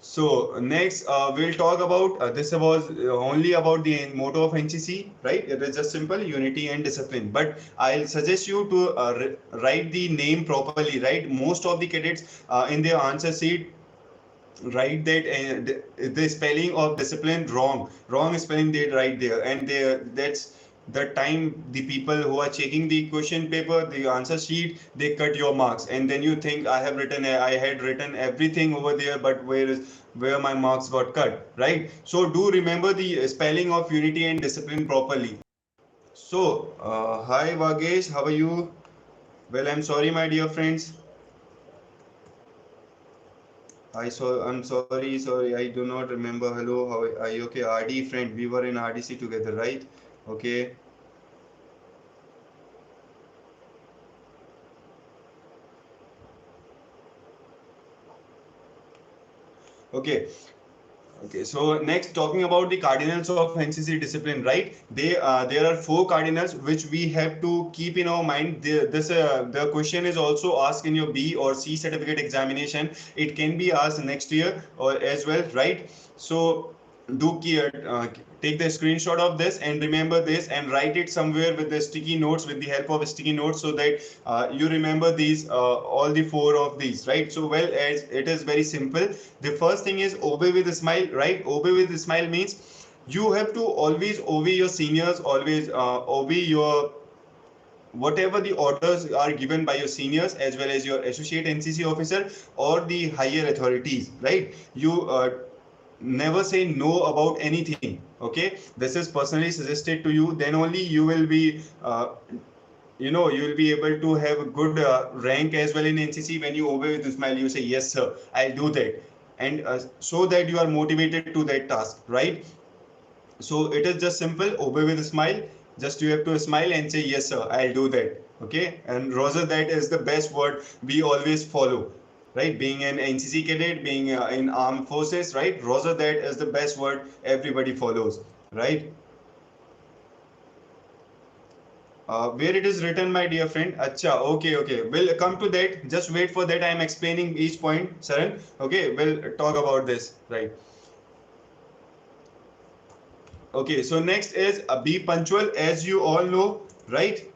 So next, we'll talk about this was only about the motto of NCC, right? It is just simple unity and discipline. But I'll suggest you to write the name properly, right? Most of the cadets in their answer sheet write that the spelling of discipline wrong spelling they write there, and that's the time the people who are checking the question paper, the answer sheet, they cut your marks, and then you think I had written everything over there, but where my marks got cut, right? So do remember the spelling of unity and discipline properly. So hi Vagesh, how are you? Well, I'm sorry my dear friends. I'm sorry. I do not remember. Hello, how are you? Okay, RD friend. We were in RDC together, right? Okay. Okay. Okay, so next talking about the cardinals of NCC discipline, right? There are 4 cardinals which we have to keep in our mind. The question is also asked in your B or C certificate examination. It can be asked next year or as well, right? So do take the screenshot of this and remember this and write it somewhere with the sticky notes, with the help of sticky notes, so that you remember these all the 4 of these, right? So well, as it is very simple. The first thing is obey with a smile, right? Obey with a smile means you have to always obey your seniors, always obey your whatever the orders are given by your seniors as well as your associate NCC officer or the higher authorities, right? You never say no about anything. Okay, this is personally suggested to you, then only you will be you know, you will be able to have a good rank as well in NCC. When you obey with a smile, you say, yes, sir, I'll do that. And so that you are motivated to that task, right? So it is just simple, obey with a smile. Just you have to smile and say, yes, sir, I'll do that. Okay. And Roger, that is the best word we always follow, right? Being an NCC cadet, being in armed forces, right? Roger, that is the best word everybody follows, right? Where it is written, my dear friend. Acha, okay, okay. We'll come to that. Just wait for that. I am explaining each point, Saran. Okay, we'll talk about this, right? Okay, so next is be punctual, as you all know, right?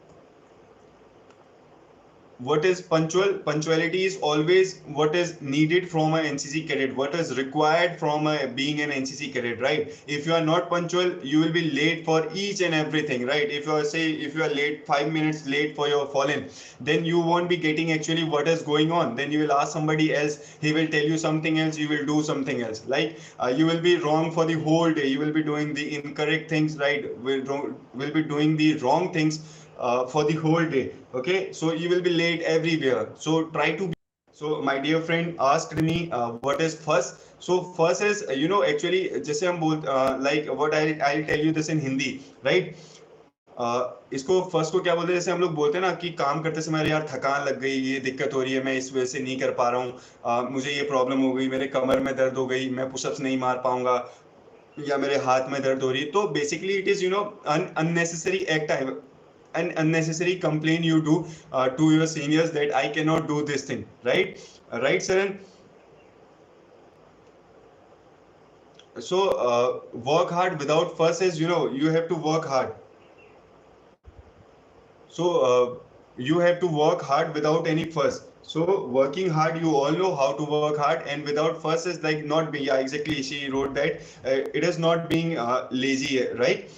What is punctual? Punctuality is always what is needed from an NCC cadet, what is required from being an NCC cadet, right? If you are not punctual, you will be late for each and everything, right? If you are, say, if you are late 5 minutes late for your fallen, then you won't be getting actually what is going on. Then you will ask somebody else, he will tell you something else, you will do something else. Like you will be wrong for the whole day, you will be doing the incorrect things, right? Will be doing the wrong things for the whole day. Okay, so you will be late everywhere. So try to be. So my dear friend asked me what is first. So first is you know, actually जैसे हम बोल like what I'll tell you this in Hindi, right? इसको first को क्या बोलते हैं, जैसे हम लोग बोलते हैं ना कि काम करते समय यार थकान लग गई, ये दिक्कत हो रही है, मैं इस वजह से नहीं कर पा रहा हूँ, मुझे ये प्रॉब्लम हो गई, मेरे कमर में दर्द हो गई, मैं पुशअप्स नहीं मार पाऊंगा, या मेरे हाथ में दर्द हो रही है. तो basically it is, you know, unnecessary act, an unnecessary complaint you do to your seniors that I cannot do this thing, right? Right, Saran? So work hard without fuss is, you know, you have to work hard. So you have to work hard without any fuss. So working hard, you all know how to work hard, and without fuss is like not being, yeah, exactly, she wrote that it is not being lazy, right?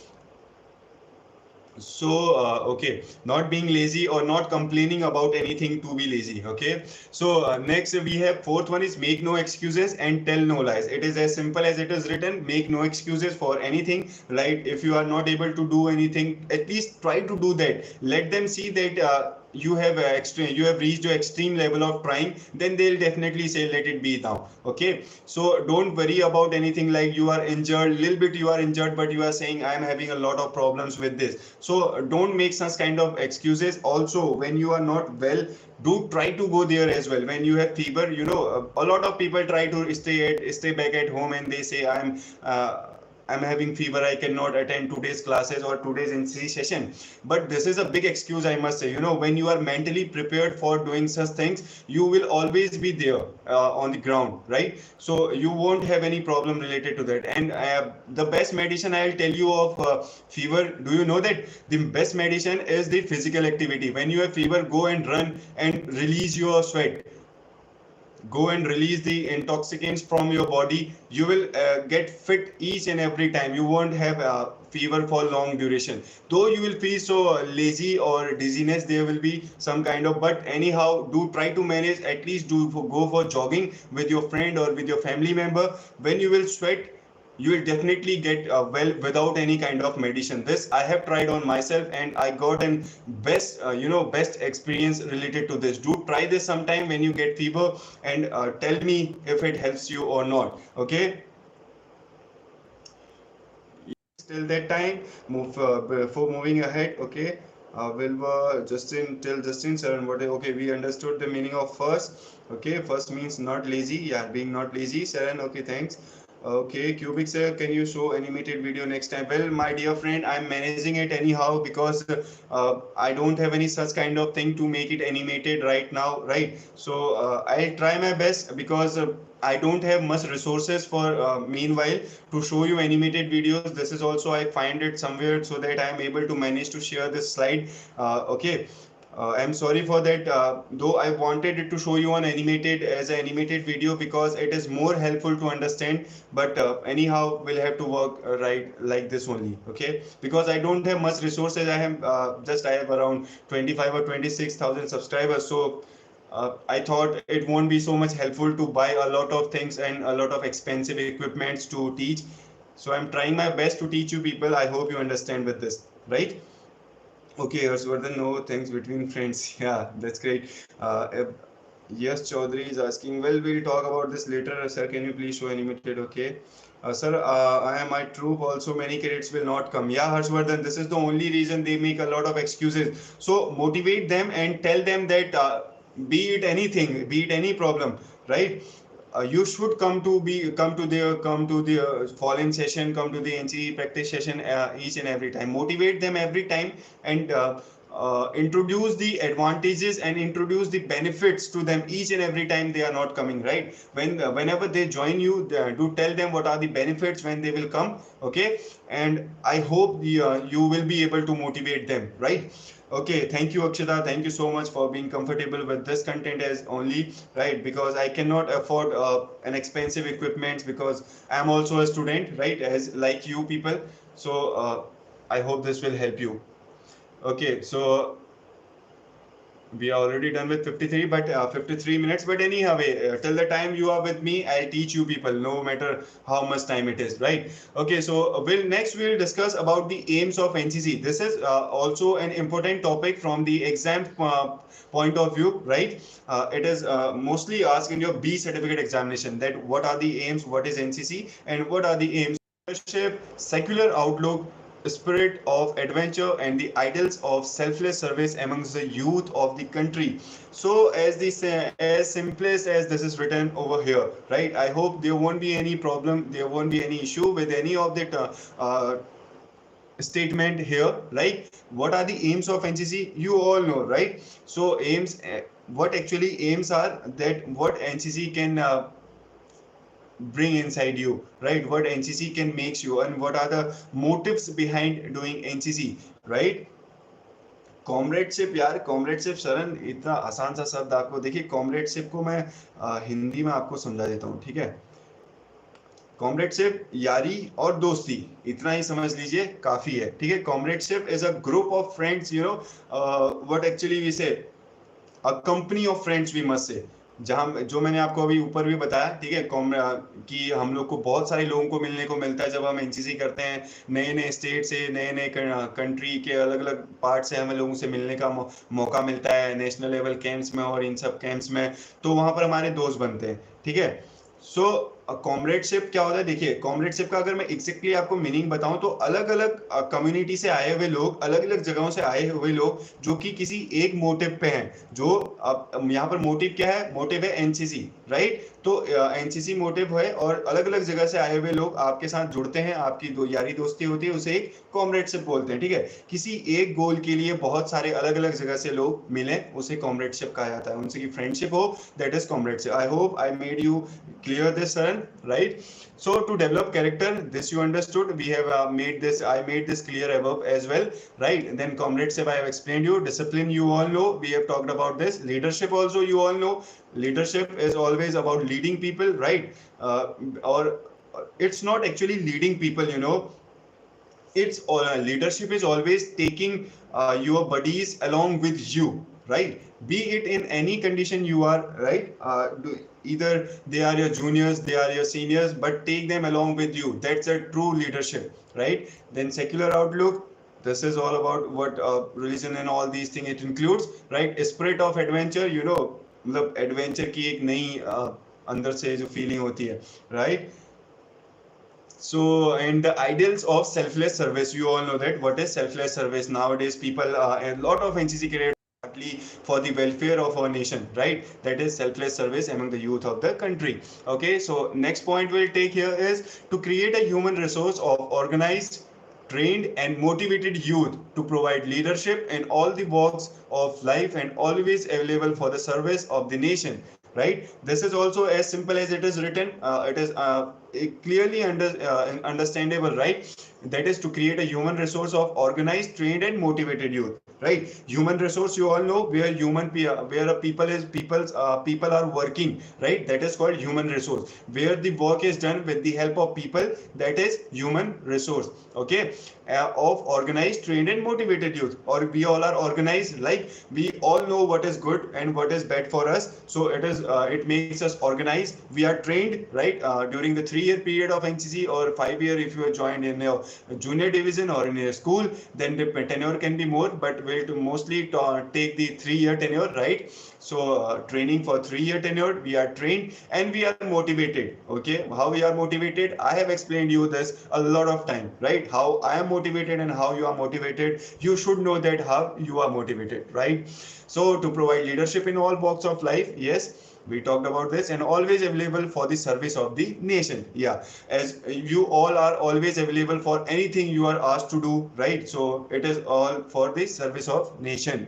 So okay, not being lazy or not complaining about anything to be lazy. Okay, so next we have fourth one is make no excuses and tell no lies. It is as simple as it is written. Make no excuses for anything, right? If you are not able to do anything, at least try to do that. Let them see that you have extreme, you have reached your extreme level of trying, then they'll definitely say let it be now. Okay, so don't worry about anything like you are injured, little bit you are injured, but you are saying I am having a lot of problems with this. So don't make such kind of excuses. Also, when you are not well, do try to go there as well. When you have fever, you know, a lot of people try to stay back at home and they say I'm having fever, I cannot attend today's classes or today's NCC session. But this is a big excuse, I must say. You know, when you are mentally prepared for doing such things, you will always be there on the ground, right? So you won't have any problem related to that. And the best medicine I'll tell you of fever, do you know that the best medicine is the physical activity? When you have fever, go and run and release your sweat, go and release the intoxicants from your body. You will get fit each and every time. You won't have fever for long duration, though you will feel so lazy or dizziness, there will be some kind of, but anyhow do try to manage. At least go for jogging with your friend or with your family member. When you will sweat, you will definitely get well without any kind of medicine. This I have tried on myself and I got an best you know, best experience related to this. Do try this sometime when you get fever, and tell me if it helps you or not. Okay, till that time, move before moving ahead. Okay, Justin, till Justin, sir, and what? Okay, we understood the meaning of first. Okay, first means not lazy. Yeah, being not lazy, Sharon. Okay, thanks. Okay, Cubic sir, can you show animated video next time? Well, my dear friend, I'm managing it anyhow because I don't have any such kind of thing to make it animated right now, right? So I'll try my best because I don't have much resources for meanwhile to show you animated videos. This is also, I find it somewhere so that I'm able to manage to share this slide. Okay. I'm sorry for that, though I wanted it to show you on animated as an animated video because it is more helpful to understand. But anyhow, we'll have to work right like this only. Okay, because I don't have much resources. I have around 25 or 26,000 subscribers. So I thought it won't be so much helpful to buy a lot of things and a lot of expensive equipments to teach. So I'm trying my best to teach you people. I hope you understand with this, right? Okay, Harshvardhan, no thanks between friends. Yeah, that's great. Yes, Chaudhary is asking, well, we'll talk about this later. Sir, can you please show animated? Okay. Sir, I am my troop. Also, many cadets will not come. Yeah, Harshvardhan, this is the only reason they make a lot of excuses. So motivate them and tell them that be it anything, be it any problem, right? You should come to the fall-in session, come to the NCE practice session each and every time. Motivate them every time and introduce the advantages and introduce the benefits to them each and every time they are not coming, right? Whenever they join you, do tell them what are the benefits when they will come, okay? And I hope you will be able to motivate them, right? Okay, thank you, Akshita. Thank you so much for being comfortable with this content as only, right? Because I cannot afford an expensive equipment because I'm also a student, right? As like you people. So I hope this will help you. Okay, so we are already done with 53, but 53 minutes. But anyhow, till the time you are with me, I'll teach you people, no matter how much time it is, right? Okay, so we'll discuss about the aims of NCC. This is also an important topic from the exam point of view, right? It is mostly asked in your B certificate examination that what are the aims, what is NCC, and what are the aims. Leadership, secular outlook, spirit of adventure, and the ideals of selfless service amongst the youth of the country. So as simplest as this is written over here, right? I hope there won't be any problem, there won't be any issue with any of the statement here. Like, what are the aims of NCC? You all know, right? So aims, what actually aims are, that what NCC can bring inside you, right? What NCC can makes you, and what are the motives behind doing NCC, right? Comradeship यार, comradeship शरण इतना आसान सा शब्द आपको, देखिए comradeship को मैं हिंदी में आपको समझा देता हूँ, ठीक है? कॉमरेडशिप यारी और दोस्ती, इतना ही समझ लीजिए, काफी है, ठीक है? Comradeship is a group of friends, you know, what actually we say, a company of friends we must say, जहां जो मैंने आपको अभी ऊपर भी बताया, ठीक है? कि हम लोग को बहुत सारे लोगों को मिलने को मिलता है जब हम एनसीसी करते हैं। नए नए स्टेट से, नए नए कंट्री के अलग अलग पार्ट से हमें लोगों से मिलने का मौका मिलता है नेशनल लेवल कैंप्स में और इन सब कैंप्स में। तो वहां पर हमारे दोस्त बनते हैं, ठीक है? सो कॉमरेडशिप क्या होता है? देखिए, कॉमरेडशिप का अगर मैं एग्जैक्टली आपको मीनिंग बताऊं तो अलग अलग कम्युनिटी से आए हुए लोग, अलग अलग जगहों से आए हुए लोग जो कि किसी एक मोटिव पे हैं। जो अब यहाँ पर मोटिव क्या है? मोटिव है एनसीसी, राइट? तो एनसीसी मोटिव है और अलग अलग जगह से आए हुए लोग आपके साथ जुड़ते हैं, आपकी यारी दोस्ती होती है, उसे एक कॉमरेडशिप बोलते हैं, ठीक है? किसी एक गोल के लिए बहुत सारे अलग अलग जगह से लोग मिले, उसे कॉमरेडशिप कहा जाता है। उनसे की फ्रेंडशिप हो, that is comradeship. I hope I made you clear this, Saran, right? So to develop character, this you understood. We have made this, I made this clear above as well, right? Then comradeship I have explained you. Discipline you all know, we have talked about this. Leadership also you all know. Leadership is always about leading people, right? Or it's not actually leading people, you know. It's leadership is always taking your buddies along with you, right? Be it in any condition you are, right? Either they are your juniors, they are your seniors, but take them along with you. That's a true leadership, right? Then secular outlook, this is all about what religion and all these things it includes, right? Spirit of adventure, you know, मतलब adventure की एक नई अंदर से जो feeling होती है, right? So, and the ideals of selfless service, you all know that what is selfless service. Nowadays people, a lot of NCC cadets partly for the welfare of our nation, right? That is selfless service among the youth of the country. Okay, so next point we'll take here is to create a human resource of organized, trained and motivated youth to provide leadership in all the walks of life and always available for the service of the nation, right? This is also as simple as it is written. It is clearly understandable, right? That is to create a human resource of organized, trained and motivated youth. right? Human resource, you all know, where where a people are working, right? That is called human resource. Where the work is done with the help of people, that is human resource. Okay, of organized, trained, and motivated youth. Or we all are organized, like we all know what is good and what is bad for us. So it makes us organized. We are trained, right? During the 3-year period of NCC, or 5-year if you are joined in a junior division or in a school, then the tenure can be more, but we'll to mostly take the 3-year tenure, right? So training for 3-year tenure, we are trained and we are motivated. Okay, how we are motivated, I have explained you this a lot of time, right? How I am motivated and how you are motivated. You should know that how you are motivated, right? So to provide leadership in all walks of life, yes, we talked about this, and always available for the service of the nation. Yeah, as you all are always available for anything you are asked to do, right? So it is all for the service of nation.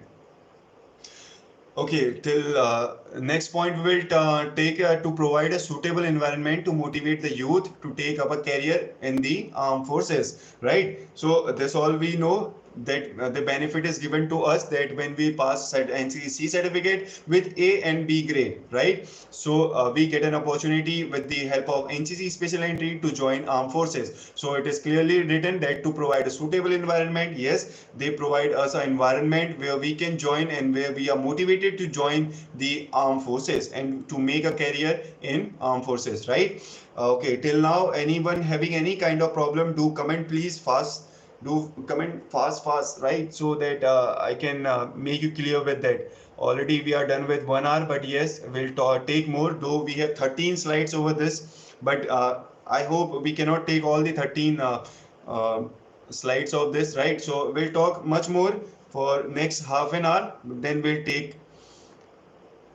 Okay, till next point we will take to provide a suitable environment to motivate the youth to take up a career in the armed forces, right? So this all we know, that the benefit is given to us that when we pass NCC certificate with A and B grade, right? So we get an opportunity with the help of NCC special entry to join armed forces. So it is clearly written that to provide a suitable environment, yes, they provide us an environment where we can join and where we are motivated to join the armed forces and to make a career in armed forces, right? Okay, till now anyone having any kind of problem, do comment please fast. Do comment fast, right? So that I can make you clear with that. Already we are done with 1 hour, but yes, we'll take more, though we have 13 slides over this, but I hope we cannot take all the 13 uh, slides of this, right? So we'll talk much more for next half an hour, then we'll take,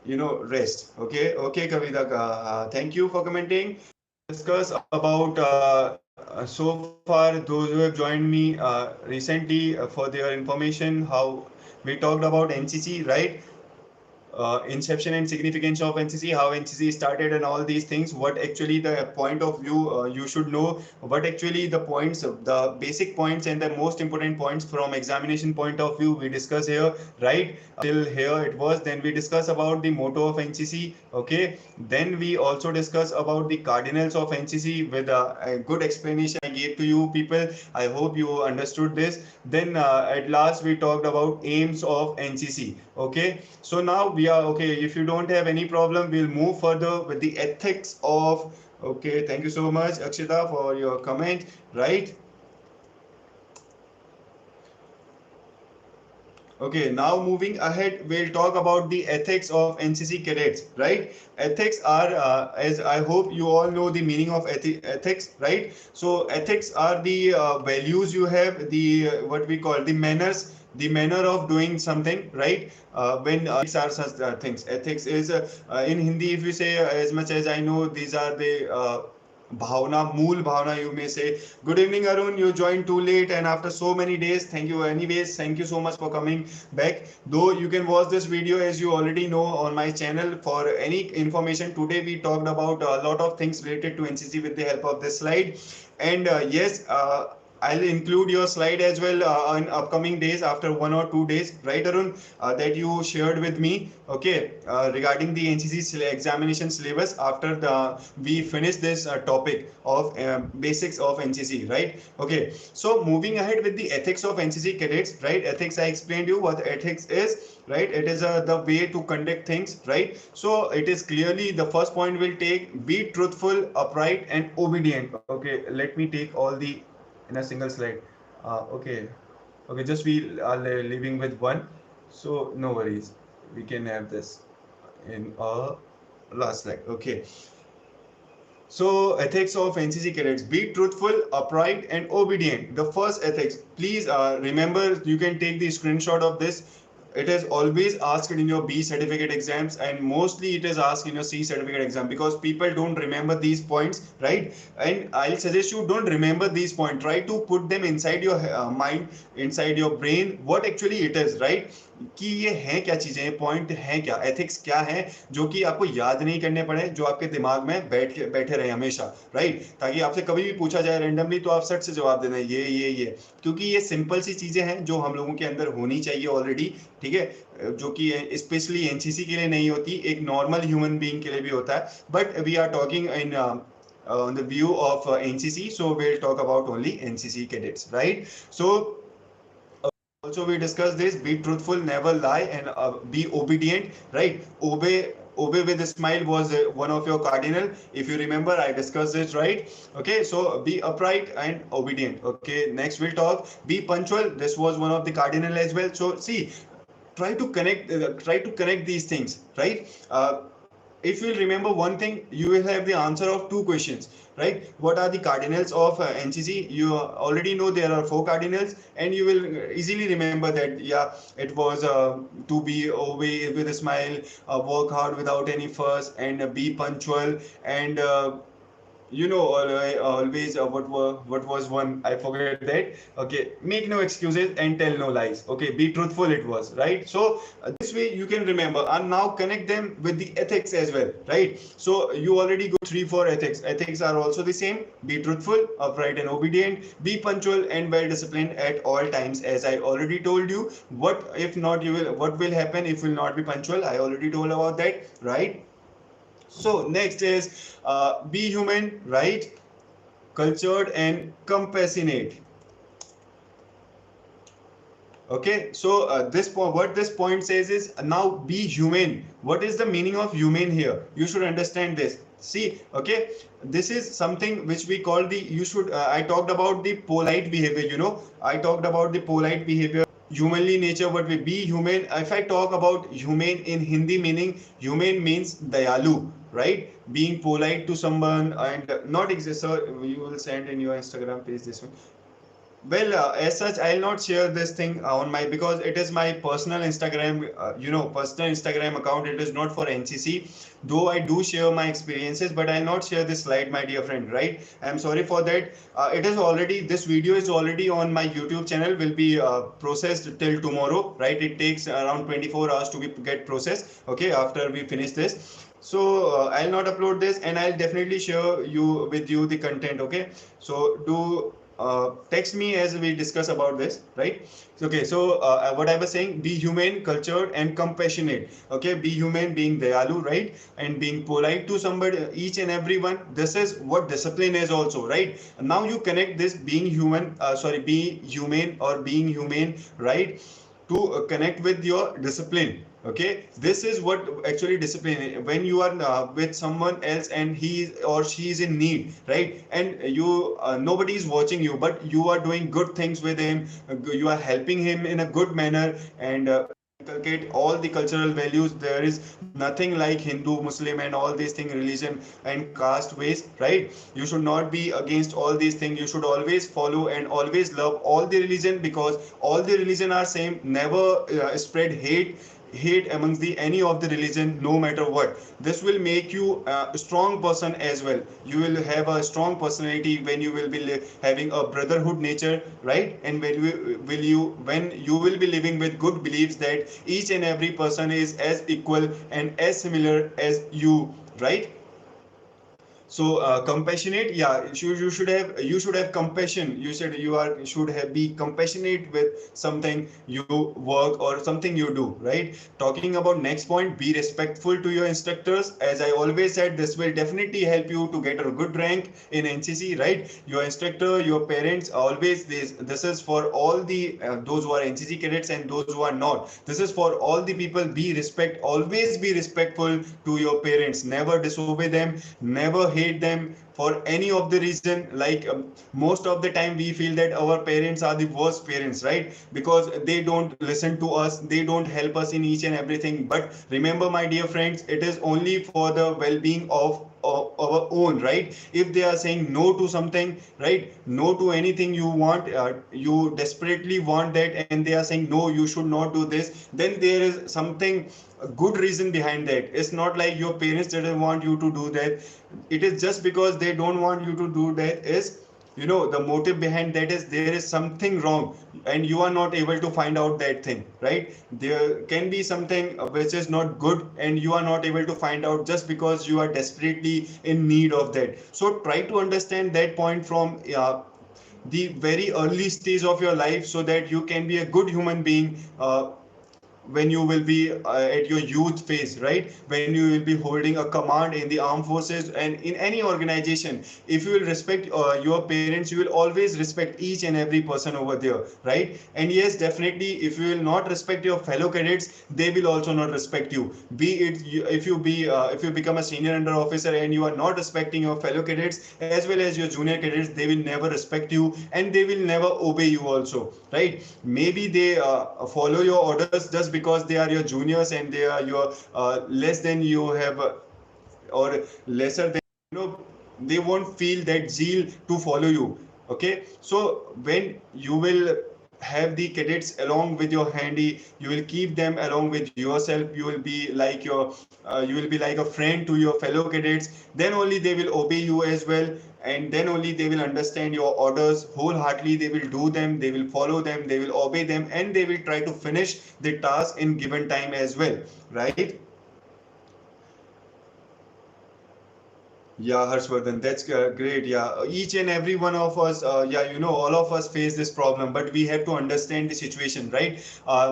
rest. Okay, okay, Kavita, thank you for commenting. Discuss about so far those who have joined me recently, for their information, how we talked about NCC, right? Inception and significance of NCC, how NCC started, and all these things. What actually the point of view you should know. What actually the points, the basic points and the most important points from examination point of view we discuss here, right? Till here it was. Then we discuss about the motto of NCC. Okay. Then we also discuss about the cardinals of NCC with a good explanation I gave to you people. I hope you understood this. Then at last we talked about aims of NCC. Okay, so now we are okay. If you don't have any problem, we'll move further with the ethics of. Okay, thank you so much, Akshita, for your comment. Right. Okay, now moving ahead, we'll talk about the ethics of NCC cadets, right? Ethics are, as I hope you all know the meaning of ethics, right? So ethics are the values you have, the what we call the manner of doing something, right? When ethics are such things. Ethics is in Hindi, if you say, as much as I know, these are the Bhavna, Mool Bhavna, you may say. Good evening, Arun. You joined too late and after so many days. Thank you. Anyways, thank you so much for coming back. Though you can watch this video, as you already know, on my channel for any information. Today we talked about a lot of things related to NCC with the help of this slide. And yes, I'll include your slide as well in upcoming days, after 1 or 2 days, right, Arun? That you shared with me, okay, regarding the NCC examination syllabus after we finish this topic of basics of NCC, right? Okay, so moving ahead with the ethics of NCC cadets, right? Ethics, I explained you what ethics is, right? It is the way to conduct things, right? So it is clearly the first point we'll take: be truthful, upright, and obedient. Okay, let me take all the in a single slide. Okay, okay, just we are leaving with one, so no worries, we can have this in last slide. Okay, so ethics of NCC cadets: be truthful, upright, and obedient. The first ethics, please remember, you can take the screenshot of this. It is always asked in your B certificate exams, and mostly it is asked in your C certificate exam, because people don't remember these points, right? And I'll suggest you don't remember these points. Try to put them inside your mind, inside your brain, what actually it is, right? कि ये हैं क्या चीजें, ये point हैं क्या, ethics क्या है, जो कि आपको याद नहीं करने पड़े, जो आपके दिमाग में बैठे रहे हमेशा, राइट, ताकि आपसे कभी भी पूछा जाए रैंडमली तो आप सट से जवाब देना ये, क्योंकि ये सिंपल सी चीजें हैं जो हम लोगों के अंदर होनी चाहिए ऑलरेडी, ठीक है, जो कि स्पेशली एनसीसी के लिए नहीं होती, एक नॉर्मल ह्यूमन बीइंग के लिए भी होता है, but we are talking in on the view of NCC, so we'll talk about only NCC cadets, right? So also we discussed this: be truthful, never lie, and be obedient, right? Obey with a smile was one of your cardinal, if you remember. I discussed it, right? Okay, so be upright and obedient. Okay, next we'll talk be punctual. This was one of the cardinal as well. So see, try to connect these things, right? If you'll remember one thing, you will have the answer of two questions, right? What are the cardinals of NCC? You already know there are 4 cardinals, and you will easily remember that, yeah, it was to be obey with a smile, work hard without any fuss, and be punctual, and always what was one, I forget that. Okay, make no excuses and tell no lies. Okay, be truthful, it was, right? So this way you can remember, and now connect them with the ethics as well, right? So you already go 3 4 ethics are also the same: be truthful, upright and obedient, be punctual and well disciplined at all times, as I already told you. What will happen if you will not be punctual? I already told about that, right? So next is be human, right? Cultured and compassionate. Okay, so what this point says is, now be human. What is the meaning of human here? You should understand this. See, okay, this is something which we call the, you should, I talked about the polite behavior, I talked about the polite behavior, humanly nature, what we be human. If I talk about human in Hindi meaning, human means dayalu, right? Being polite to someone and not exist. So you will send in your Instagram page this one. Well, as such, I'll not share this thing on my, because it is my personal Instagram, personal Instagram account. It is not for NCC. Though I do share my experiences, but I'll not share this slide, my dear friend. Right? I'm sorry for that. This video is already on my YouTube channel. Will be processed till tomorrow. Right? It takes around 24 hours to get processed. Okay, after we finish this. So I'll not upload this, and I'll definitely share with you the content. Okay, so do text me as we discuss about this, right? Okay, so what I was saying: be human, cultured and compassionate. Okay, be human, being dayalu, right? And being polite to somebody, each and everyone. This is what discipline is also, right? Now you connect this being human, be human or being humane, right, to connect with your discipline. Okay, this is what actually discipline is. When you are with someone else and he or she is in need, right, and you nobody is watching you, but you are doing good things with him, you are helping him in a good manner, and inculcate all the cultural values. There is nothing like Hindu, Muslim and all these things, religion and caste ways, right? You should not be against all these things. You should always follow and always love all the religion, because all the religion are same. Never spread hate amongst the any of the religion, no matter what. This will make you a strong person as well. You will have a strong personality when you will be having a brotherhood nature, right? And when you will be living with good beliefs that each and every person is as equal and as similar as you, right? So compassionate, yeah, you should have compassion. You should have be compassionate with something you work or something you do, right? Talking about next point: be respectful to your instructors. As I always said, this will definitely help you to get a good rank in NCC, right? Your instructor, your parents, always this is for all the those who are NCC cadets and those who are not. This is for all the people. Always be respectful to your parents. Never disobey them, never hate them for any of the reason. Like most of the time we feel that our parents are the worst parents, right? Because they don't listen to us, they don't help us in each and everything. But remember, my dear friends, it is only for the well-being of our own, right? If they are saying no to something, right, no to anything you want, you desperately want that, and they are saying no, you should not do this, then there is something, a good reason behind that. It's not like your parents didn't want you to do that. It is just because they don't want you to do that is the motive behind that is there is something wrong, and you are not able to find out that thing, right? There can be something which is not good, and you are not able to find out just because you are desperately in need of that. So try to understand that point from the very early stage of your life, so that you can be a good human being when you will be at your youth phase, right? When you will be holding a command in the armed forces and in any organization. If you will respect your parents, you will always respect each and every person over there, right? And yes, definitely, if you will not respect your fellow cadets, they will also not respect you. Be it if you become a senior under officer and you are not respecting your fellow cadets as well as your junior cadets, they will never respect you, and they will never obey you also, right? Maybe they follow your orders just because they are your juniors and they are your less than you have or lesser than, they won't feel that zeal to follow you. Okay, so when you will have the cadets along with your handy, you will keep them along with yourself, you will be like a friend to your fellow cadets, then only they will obey you as well, and then only they will understand your orders wholeheartedly. They will do them, they will follow them, they will obey them, and they will try to finish the task in given time as well, right? Yeah, Harshvardhan, that's great. Yeah, each and every one of us, all of us face this problem, but we have to understand the situation, right?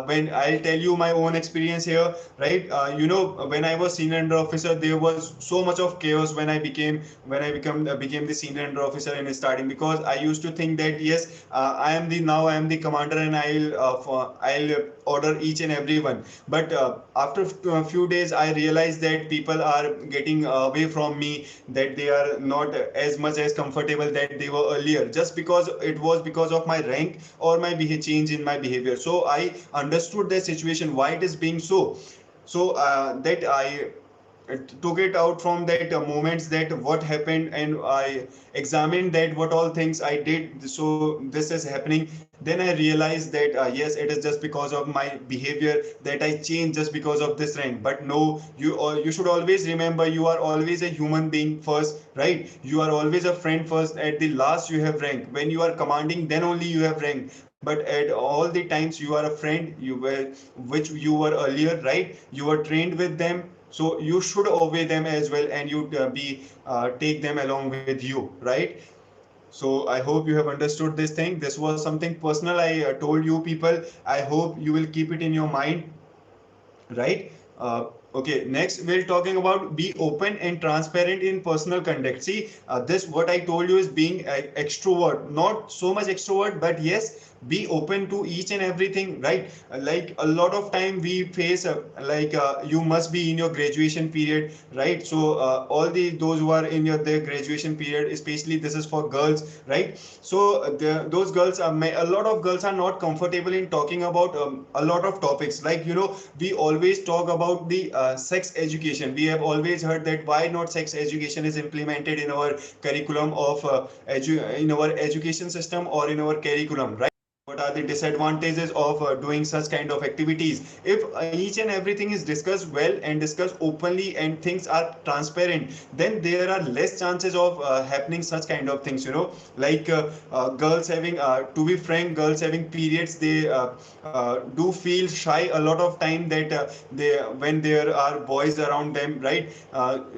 When I'll tell you my own experience here, right? When I was senior under officer, there was so much of chaos became the senior under officer in starting, because I used to think that yes, I am the commander, and I'll order each and every one. But after a few days, I realized that people are getting away from me, that they are not as much as comfortable that they were earlier, just because it was because of my rank or my change in my behavior. So I understood the situation, why it is being so. So that I took it out from that moments, that what happened, and I examined that what all things I did, so this is happening. Then I realized that yes, it is just because of my behavior that I changed just because of this rank. But no, you should always remember, you are always a human being first, right? You are always a friend first. At the last you have rank. When you are commanding, then only you have rank. But at all the times you are a friend, which you were earlier, right? You were trained with them, so you should obey them as well, and you take them along with you, right? So I hope you have understood this thing. This was something personal I told you people. I hope you will keep it in your mind, right? Okay, next we're talking about be open and transparent in personal conduct. See, this what I told you is being extrovert, not so much extrovert, but yes, be open to each and everything, right? Like a lot of time we face you must be in your graduation period, right? So all those who are in their graduation period, especially this is for girls, right? So those girls are, a lot of girls are not comfortable in talking about a lot of topics, like we always talk about the sex education. We have always heard that why not sex education is implemented in our curriculum of in our education system or in our curriculum, right? What are the disadvantages of doing such kind of activities? If each and everything is discussed well and discussed openly and things are transparent, then there are less chances of happening such kind of things, like girls having to be frank, girls having periods, they do feel shy a lot of time, that they when there are boys around them, right?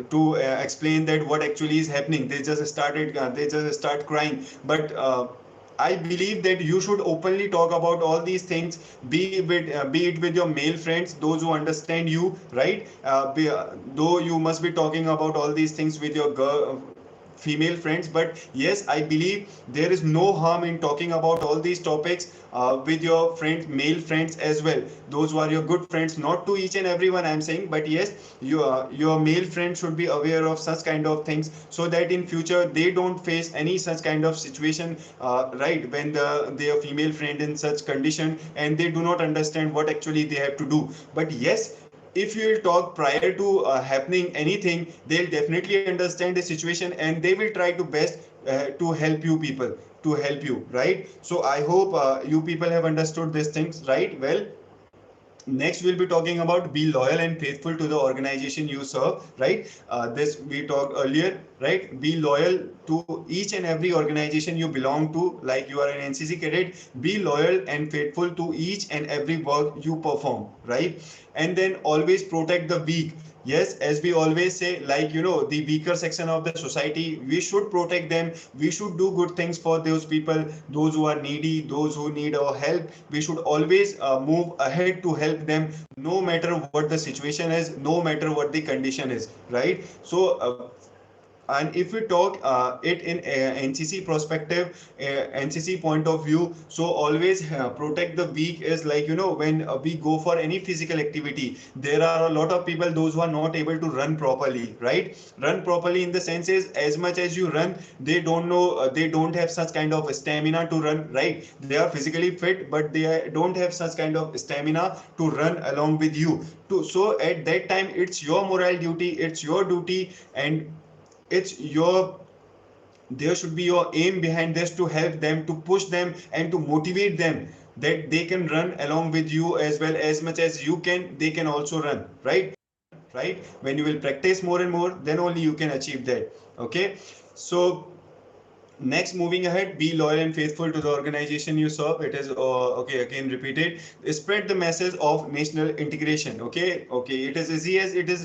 To explain that what actually is happening, they just start crying. But I believe that you should openly talk about all these things, be it with your male friends, those who understand you, right? Though you must be talking about all these things with your female friends, but yes, I believe there is no harm in talking about all these topics with your friends, male friends as well, those who are your good friends, not to each and everyone I'm saying, but yes, your male friends should be aware of such kind of things, so that in future they don't face any such kind of situation, right, when their female friend in such condition and they do not understand what actually they have to do. But yes, if you will talk prior to happening anything, they'll definitely understand the situation and they will try to best to help you people, to help you, right? So I hope you people have understood these things, right? Well, Next, we'll be talking about be loyal and faithful to the organization you serve, right? This we talked earlier, right? Be loyal to each and every organization you belong to, like you are an NCC cadet. Be loyal and faithful to each and every work you perform, right? And then always protect the weak. Yes, as we always say, like, the weaker section of the society, we should protect them. We should do good things for those people, those who are needy, those who need our help. We should always move ahead to help them, no matter what the situation is, no matter what the condition is, right? So and if we talk it in NCC perspective, NCC point of view, so always protect the weak is like, when we go for any physical activity, there are a lot of people, those who are not able to run properly, right? Run properly in the sense is, as much as you run, they don't know, they don't have such kind of stamina to run, right? They are physically fit, but they don't have such kind of stamina to run along with you. So at that time, it's your moral duty, it's your duty, and it's your there should be your aim behind this, to help them, to push them, and to motivate them, that they can run along with you as well. As much as you can, they can also run, right? When you will practice more and more, then only you can achieve that. Okay, so next, moving ahead, be loyal and faithful to the organization you serve. It is okay, again repeated. Spread the message of national integration. Okay, it is easy as it is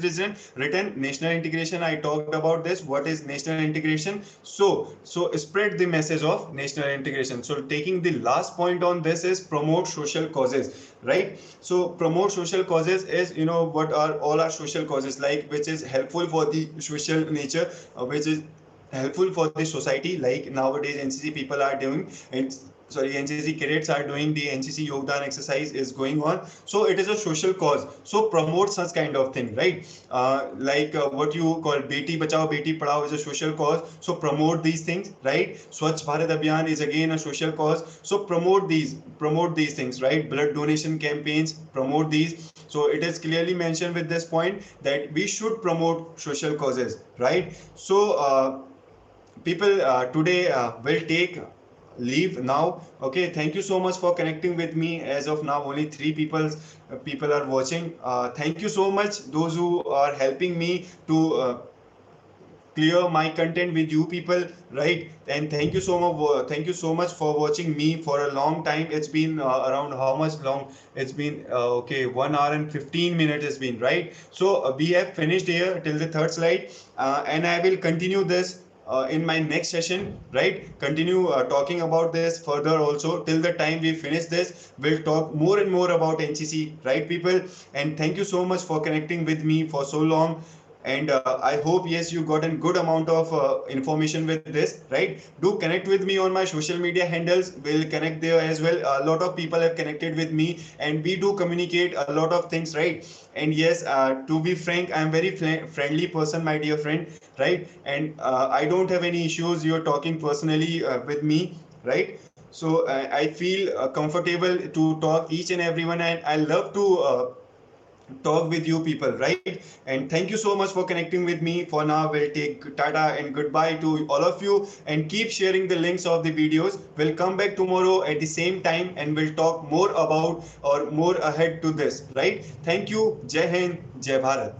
written national integration. I talked about this. What is national integration? So spread the message of national integration. So taking the last point on this is promote social causes, right? So promote social causes is, what are all our social causes, like, which is helpful for the social nature, which is helpful for the society, like nowadays NCC people are doing, and NCC cadets are doing the NCC Yogdan exercise is going on. So it is a social cause. So promote such kind of thing, right? Like what you call Beti Bachao, Beti Padhao is a social cause. So promote these things, right? Swachh Bharat Abhiyan is again a social cause. So promote these things, right? Blood donation campaigns, promote these. So it is clearly mentioned with this point that we should promote social causes, right? So people today will take leave now. Okay, thank you so much for connecting with me. As of now, only 3 people are watching. Thank you so much, those who are helping me to clear my content with you people, right? And thank you so much, for watching me for a long time. It's been around how much long? It's been okay, 1 hour and 15 minutes has been, right? So we have finished here till the third slide, and I will continue this in my next session, right? Continue talking about this further also. Till the time we finish this, we'll talk more and more about NCC, right, people? And thank you so much for connecting with me for so long. And I hope, yes, you got a good amount of information with this, right? Do connect with me on my social media handles. We'll connect there as well. A lot of people have connected with me, and we do communicate a lot of things, right? And yes, to be frank, I'm very friendly person, my dear friend, right? And I don't have any issues. You're talking personally with me, right? So I feel comfortable to talk each and everyone, and I love to talk with you people, right? And thank you so much for connecting with me. For now, we'll take tata and goodbye to all of you, and keep sharing the links of the videos. We'll come back tomorrow at the same time, and we'll talk more about or more ahead to this, right? Thank you. Jai Hind, Jai Bharat.